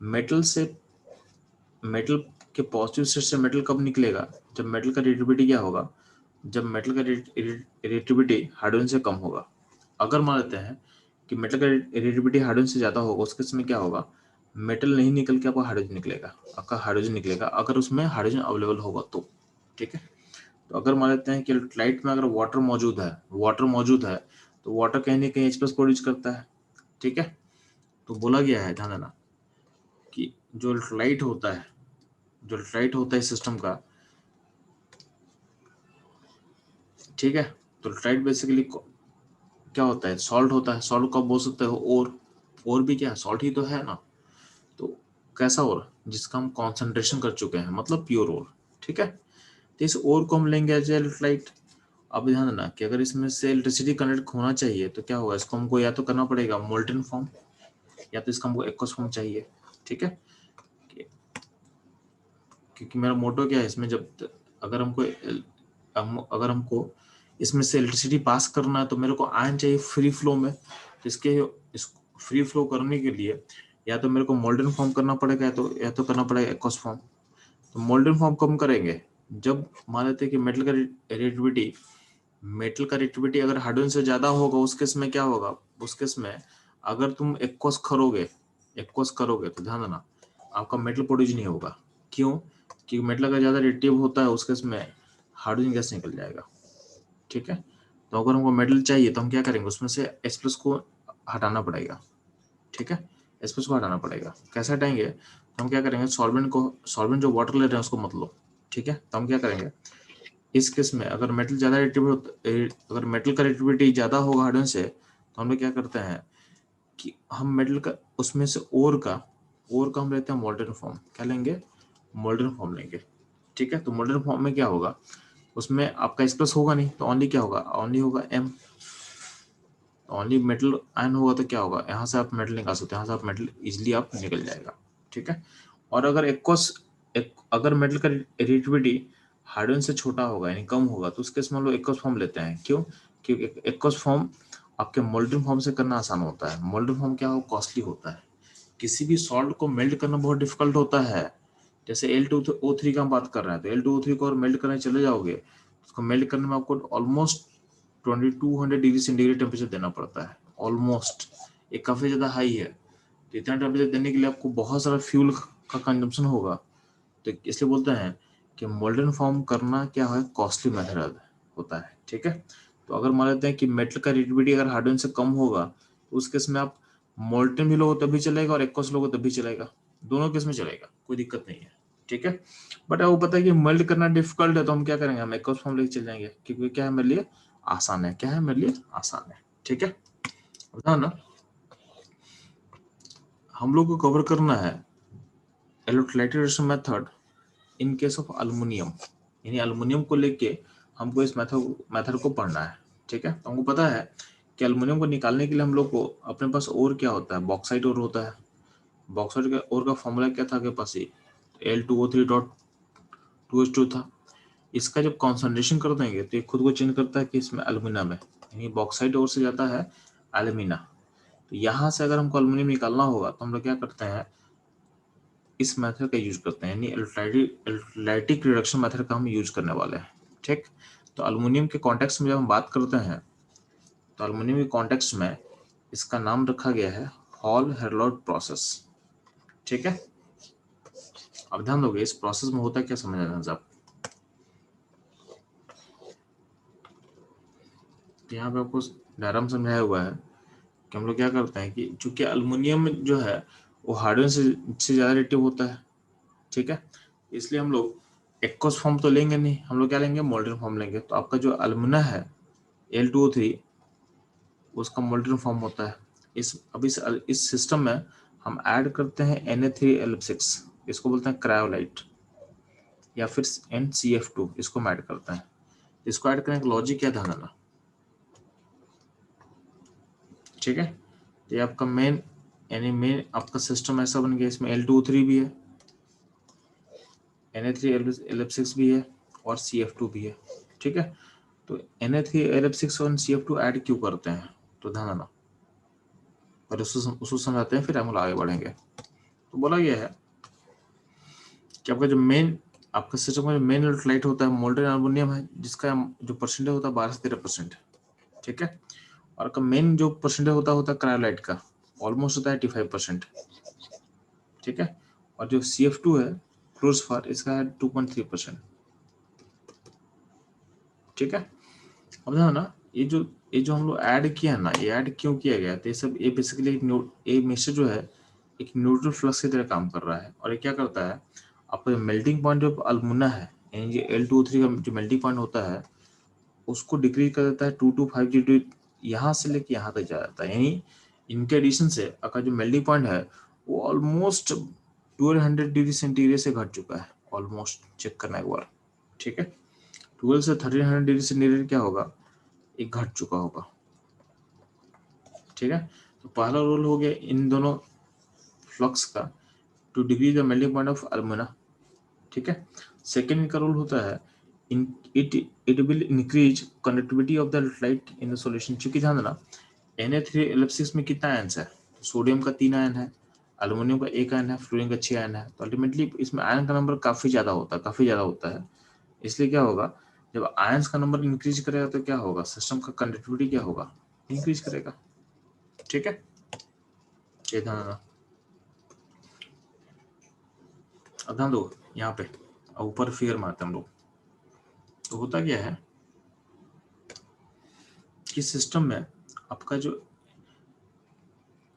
मेटल से मेटल के पॉजिटिव स्टेट से मेटल कब निकलेगा, जब मेटल का रिएक्टिविटी क्या होगा, जब मेटल का रिएक्टिविटी हाइड्रोजन से कम होगा। अगर मान लेते हैं कि मेटल का रिएक्टिविटी हाइड्रोजन से ज्यादा होगा, उसके समय क्या होगा, मेटल नहीं निकल के आपका हाइड्रोजन निकलेगा, अगर उसमें हाइड्रोजन अवेलेबल होगा तो। ठीक है, तो अगर मान लेते हैं कि इलेक्ट्रोलाइट में अगर वाटर मौजूद है तो वाटर कहीं ना कहीं H+ प्रोड्यूस करता है। ठीक है, तो बोला गया है, ध्यान देना, कि जो इलेक्ट्रोलाइट होता है सिस्टम का, ठीक है, तो इलेक्ट्रोलाइट बेसिकली क्या होता है, सॉल्ट होता है। सॉल्ट कब बोल सकते हो, और भी क्या है, सॉल्ट ही तो है ना। तो कैसा और, जिसका हम कॉन्सेंट्रेशन कर चुके हैं, मतलब प्योर और। ठीक है, तो इस और को हम लेंगे एज इलेक्ट्रोलाइट। अब ध्यान देना कि अगर इसमें से इलेक्ट्रिसिटी कनेक्ट होना चाहिए तो क्या होगा, इसको हमको या तो करना पड़ेगा मोल्टन फॉर्म, या तो इसका हमको एक्वस फॉर्म चाहिए। ठीक है, क्योंकि मेरा मोटो क्या है इसमें, अगर हमको इसमें से इलेक्ट्रिसिटी पास करना है तो मेरे को आयन चाहिए फ्री फ्लो में। तो इस फ्री फ्लो करने के लिए या तो मेरे को मोल्टन फॉर्म करना पड़ेगा, या तो करना पड़ेगा एक्वस फॉर्म। तो मोल्टन फॉर्म कब करेंगे, जब मान लेते हैं कि मेटल का रिएक्टिविटी अगर हाइड्रोजन से ज्यादा होगा, उस केस में क्या होगा, उस केस में अगर तुम एक्वस करोगे तो ध्यान देना आपका मेटल प्रोड्यूस नहीं होगा। क्यों, क्योंकि मेटल अगर ज्यादा रिएक्टिव होता है उस केस में हाइड्रोजन गैस निकल जाएगा। ठीक है, तो अगर हमको मेटल चाहिए तो हम क्या करेंगे, उसमें से H+ को हटाना पड़ेगा। ठीक है, H+ को हटाना पड़ेगा। कैसे हटाएंगे, तो हम क्या करेंगे, सॉल्वेंट जो वाटर ले रहे हैं उसको मत लो। ठीक है, तो हम क्या करेंगे, इस केस में अगर अगर मेटल का रिएक्टिविटी ज्यादा होगा हाइड्रोजन से, तो हम लोग क्या करते हैं कि हम मेटल का उसमें से ओर का हम लेते हैं मोल्टन फॉर्म। क्या लेंगे, मोल्टन फॉर्म लेंगे। ठीक है, तो मोल्टन फॉर्म में क्या होगा, उसमें आपका H+ होगा नहीं, तो ओनली क्या होगा, ओनली होगा M। ओनली मेटल आयन होगा तो क्या होगा, यहाँ से आप मेटल निकाल सकते हैं, यहाँ से आप मेटल इजिली आप निकल जाएगा। ठीक है, और अगर मेटल का रिएक्टिविटी हाइड्रोजन से छोटा होगा यानी कम होगा, तो उस केस में हम लोग एक्वस फॉर्म लेते हैं। क्यों, क्योंकि एक्वस फॉर्म आपके मोल्टन फॉर्म से करना आसान होता है। मोल्टन फॉर्म क्या हो, कॉस्टली होता है। किसी भी सॉल्ट को मेल्ट करना बहुत डिफिकल्ट होता है। जैसे L2O3 का हम बात कर रहे हैं, तो L2O3 को और मेल्ट करने चले जाओगे, उसको मेल्ट करने में आपको ऑलमोस्ट 2200 डिग्री सेंटीग्रेड टेम्परेचर देना पड़ता है। ऑलमोस्ट ये काफी ज्यादा हाई है। तो इतना टेम्परेचर देने के लिए आपको बहुत सारा फ्यूल का कंजम्पशन होगा। तो इसलिए बोलते हैं कि मोल्टन फॉर्म करना क्या है, कॉस्टली मेथड होता है। ठीक है, तो अगर मान लेते हैं कि मेटल का रिएक्टिविटी अगर हाइड्रोजन से कम होगा, तो उस केस में आप मोल्टन भी लोगे तभी चलेगा और एक्वस लोगे तभी चलेगा, दोनों केस में चलेगा, कोई दिक्कत नहीं है। ठीक है, बट आपको पता है कि मेल्ट करना डिफिकल्ट है, तो हम क्या करेंगे, हम एक्वस फॉर्म लेके चल जाएंगे, क्योंकि क्या है मेरे लिए आसान है। क्या है मेरे लिए आसान है। ठीक है, बताओ ना, हम लोग को कवर करना है electrolyte method in case of aluminium, यानी अल्युमिनियम को लेके हमको इस मेथड को पढ़ना है। ठीक है, तो हमको पता है कि अल्युमिनियम को निकालने के लिए हम लोग को अपने पास और क्या होता है, बॉक्साइट और होता है। बॉक्साइट का और का फॉर्मूला क्या था आपके पास, ही L2O3.2H2 था। इसका जब कॉन्सेंट्रेशन कर देंगे तो ये खुद को चेंज करता है कि इसमें एल्यूमिनियम है, यानी बॉक्साइट और से जाता है एल्यूमिना। तो यहाँ से अगर हमको एल्यूमिनियम निकालना होगा तो हम लोग क्या करते हैं, इस मेथड का यूज करते हैं, यानी इलेक्ट्रोलाइटिक रिडक्शन मेथड का हम यूज करने वाले हैं। ठीक, तो एल्यूमिनियम के कॉन्टेक्स्ट में जब हम बात करते हैं, तो एल्यूमिनियम के कॉन्टेक्स्ट में इसका नाम रखा गया है हॉल हेरलॉट प्रोसेस। ठीक है, अब ध्यान दोगे इस प्रोसेस में होता है क्या, समझ रहे हैं आप। यहाँ पे आपको डायग्राम समझाया हुआ है कि हम लोग क्या करते हैं कि चूंकि अल्युमिनियम जो है वो हाइड्रोजन से ज्यादा रिएक्टिव होता है। ठीक है, इसलिए हम लोग एक्वस फॉर्म तो लेंगे नहीं, हम लोग क्या लेंगे, मोल्टन फॉर्म लेंगे। तो आपका जो अल्युमिना है L2O3, उसका मोल्टन फॉर्म होता है। इस सिस्टम में हम ऐड करते हैं Na3L6, इसको बोलते हैं क्रायोलाइट, या फिर NCF2, इसको हम ऐड करते हैं। इसको ऐड करने का लॉजिक क्या ध्यान देना। ठीक है, तो ये आपका मेन आपका सिस्टम ऐसा बन गया, इसमें L2O3 भी है, Na3L6 भी है और CF2 भी है। ठीक है, तो Na3L6 और CF2 ऐड क्यों करते हैं, तो ध्यान देना, पर उसको समझाते हैं, फिर हम लोग आगे बढ़ेंगे। तो बोला गया है कि आपका सिस्टम का जो मेन इलेक्ट्रोलाइट होता है मोल्टेन एल्युमिनियम है, जिसका जो परसेंटेज होता है 12 से 13%, ठीक है। और आपका मेन जो परसेंटेज होता है क्रायोलाइट का, ऑलमोस्ट होता है 85%, ठीक है। और जो CF2 है फ्लोरोस्फार, इसका है 2.3%, ठीक है। अब ध्यान ना, ये जो हम लोग ऐड किया ना, ये ऐड क्यों किया गया, तो ये सब ये बेसिकली एक मिक्सचर जो है एक न्यूट्रल फ्लक्स की तरह काम कर रहा है। और ये क्या करता है, आपका मेल्टिंग पॉइंट जो अल्मुना है, यानी कि L2O3 का जो मेल्टिंग पॉइंट होता है उसको डिक्रीज कर देता है 225 यहाँ से लेके यहाँ तक जा जाता है। यानी इनके एडिशन से आपका जो मेल्टिंग पॉइंट है वो ऑलमोस्ट 1200 डिग्री सेंटीग्रेड से घट चुका है, ऑलमोस्ट चेक करना एक बार, ठीक है। 12 से 1300 डिग्री सेंटीग्रेड क्या होगा, एक घट चुका होगा, ठीक है। तो पहला रूल हो गया इन दोनों फ्लक्स का, to decrease the melting point of alumina, ठीक है। सेकेंड का रूल होता है it will increase conductivity of the light in the solution. चूंकि ध्यान देना Na3L6 में कितना आयन्स है, सोडियम का 3 आयन है, अल्युमिनियम का 1 आयन है, फ्लोरीन का 6 आयन है। तो अल्टीमेटली इसमें आयन का नंबर काफी ज्यादा होता है। इसलिए क्या होगा, जब आयन्स का नंबर इंक्रीज करेगा तो क्या होगा, सिस्टम का कंडक्टिविटी क्या होगा, इंक्रीज करेगा, ठीक है। ये ध्यान देना। अब ध्यान दो यहाँ पे, ऊपर फिगर मारते हम लोग। तो होता क्या है कि सिस्टम में आपका जो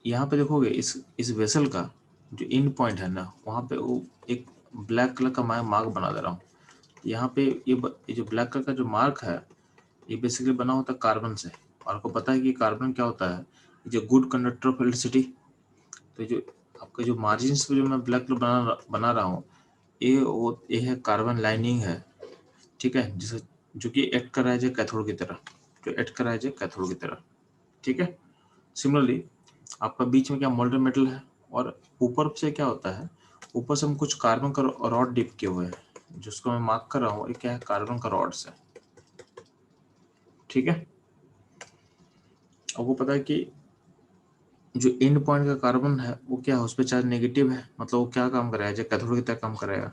यहाँ पे देखोगे इस वेसल का जो एंड पॉइंट है ना, वहाँ पे वो एक ब्लैक कलर का मैं मार्क बना दे रहा हूँ। यहाँ पे ये जो ब्लैक कलर का जो मार्क है ये बेसिकली बना होता है कार्बन से। और आपको पता है कि कार्बन क्या होता है, जो गुड कंडक्टर ऑफ इलेक्ट्रिसिटी। तो जो आपका जो मार्जिन पे जो मैं ब्लैक कलर बना रहा हूँ, ये है कार्बन लाइनिंग है, ठीक है, जिसे जो कि एक्ट कर रहा है कैथोड की तरह, जो एक्ट कर रहा है कैथोड की तरह, ठीक है। सिमिलरली आपका बीच में क्या मोल्टेन मेटल है, और ऊपर से क्या होता है, ऊपर से हम कुछ कार्बन का रॉड डिप किए हुए हैं, जिसको मैं मार्क कर रहा हूँ, ये क्या है, कार्बन का रॉड से, ठीक है। आपको पता है कि जो एंड पॉइंट का कार्बन है वो क्या है, उस पर चार्ज नेगेटिव है, मतलब वो क्या काम करेगा, जो कैथोड की तरह काम करेगा।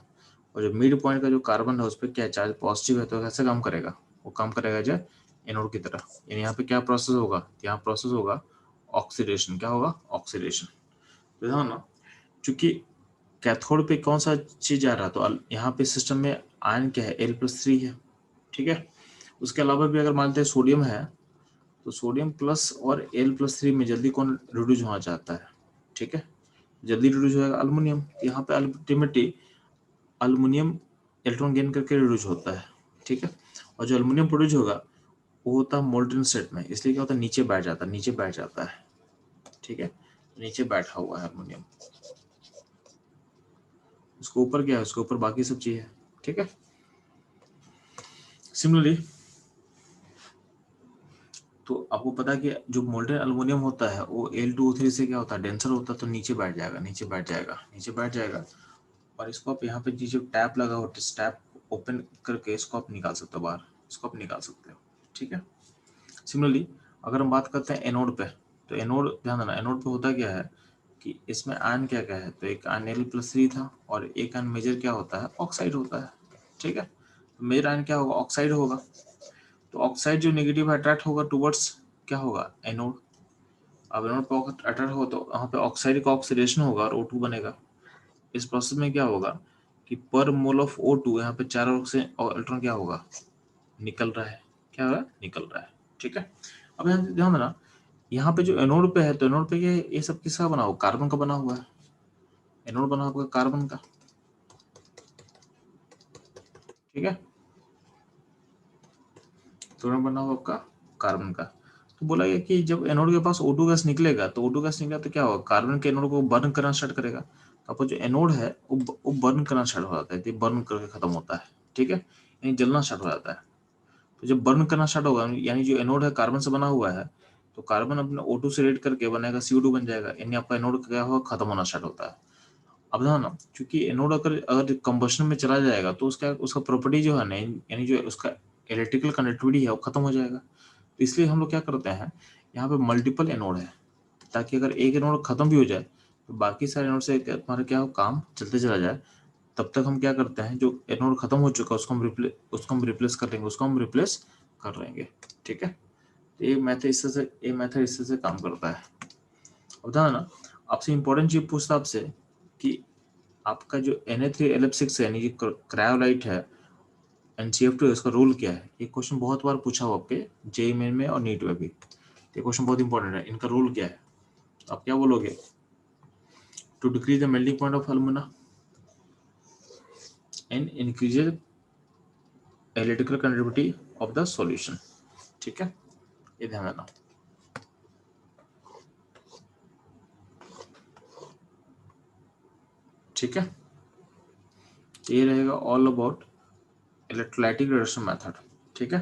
और जो मिड पॉइंट का जो कार्बन है उस पर क्या चार्ज पॉजिटिव है, तो कैसे काम करेगा, वो काम करेगा जो एनोड की तरह। यानी यहाँ पे क्या प्रोसेस होगा, यहाँ प्रोसेस होगा ऑक्सीडेशन। क्या होगा, ऑक्सीडेशन। तो ध्यान ना, चूंकि कैथोड पे कौन सा चीज आ रहा है, तो यहाँ पे सिस्टम में आयन क्या है, L+3 है, ठीक है। उसके अलावा भी अगर मानते हैं सोडियम है, तो सोडियम प्लस और L+3 में जल्दी कौन रिड्यूस होना चाहता है, ठीक है, जल्दी रिड्यूस होगा अल्युमिनियम। यहाँ पे अल्टीमेटली अल्युमिनियम इलेक्ट्रॉन गेन करके रिड्यूस होता है, ठीक है। और जो अल्युमिनियम प्रोड्यूस होगा वो होता है मोल्टन स्टेट में, इसलिए क्या होता है, नीचे बैठ जाता है, ठीक है। नीचे बैठा हुआ है अल्युमिनियम, उसके ऊपर क्या है, उसके ऊपर बाकी सब चीज है, ठीक है। सिमिलरली तो आपको पता है कि जो मोल्टेन अल्युमिनियम होता है वो L2O3 से क्या होता है, डेंसर होता है, तो नीचे बैठ जाएगा। और इसको आप यहाँ पे जो टैप लगा हो, इस टैप ओपन करके इसको आप निकाल सकते हो बाहर, इसको आप निकाल सकते हो, ठीक है। सिमिलरली अगर हम बात करते हैं एनोड पे, तो एनोड ध्यान देना, एनोड पे होता क्या है कि इसमें आयन क्या क्या है, तो एक आयन L+3 था, और एक आयन मेजर क्या होता है, ऑक्साइड होता है, ठीक है। तो मेजर आयन क्या होगा, ऑक्साइड होगा। तो ऑक्साइड जो नेगेटिव अट्रैक्ट होगा टुवर्ड्स क्या होगा, एनोड। अब एनोड पर अट्रैक्ट होगा तो वहाँ पे ऑक्साइड का ऑक्सीडेशन होगा और O2 बनेगा। इस प्रोसेस में क्या होगा कि पर मोल ऑफ O2 यहाँ पे 4 इलेक्ट्रॉन क्या होगा, निकल रहा है, क्या हो रहा है, निकल रहा है, ठीक है। अब यहाँ ध्यान देना, यहाँ पे जो एनोड पे है, तो एनोड पे ये सब किसका बना हुआ, कार्बन का बना हुआ है। एनोड बना हुआ कार्बन का, ठीक है, तो एनोड बना हुआ आपका कार्बन का। तो बोला गया कि जब एनोड के पास O2 गैस निकलेगा, तो O2 गैस निकला तो क्या होगा, कार्बन के एनोड को बर्न करना स्टार्ट करेगा। तो आपका जो एनोड है वो बर्न करना स्टार्ट हो जाता है, तो बर्न करके खत्म होता है, ठीक है, यानी जलना स्टार्ट हो जाता है। तो जब बर्न करना स्टार्ट होगा, यानी जो एनोड है कार्बन से बना हुआ है, तो कार्बन अपने O2 से रेड करके बनेगा CO2 बन जाएगा, यानी आपका एनोड क्या होगा, खत्म होना स्टार्ट होता है। अब ध्यान ना, क्योंकि एनोड अगर कंबशन में चला जाएगा तो उसका उसका प्रॉपर्टी जो है ना, यानी जो उसका इलेक्ट्रिकल कंडक्टिविटी है वो खत्म हो जाएगा। तो इसलिए हम लोग क्या करते हैं, यहाँ पे मल्टीपल एनोड है, ताकि अगर एक एनोड खत्म भी हो जाए तो बाकी सारे एनोड से हमारा क्या हो, काम चलते चला जाए। तब तक हम क्या करते हैं, जो एनोड खत्म हो चुका है उसको हम रिप्लेस कर लेंगे। ठीक है, ये मेथड इससे से काम करता है। अब ध्यान ना, आपसे इंपॉर्टेंट चीज पूछता आपसे कि आपका जो Na3LF6 है, यानी कि क्रायोलाइट है, NCF2 है, इसका रोल क्या है? ये क्वेश्चन बहुत बार पूछा हुआ आपके जेईई मेन में और नीट में भी। ये क्वेश्चन बहुत इंपॉर्टेंट है, इनका रोल क्या है? आप क्या बोलोगे? To decrease the melting point of alumina and increase electrical conductivity of the solution. ठीक है, ये ध्यान रखना। ठीक है, ये रहेगा all about electrolytic reduction method. ठीक है।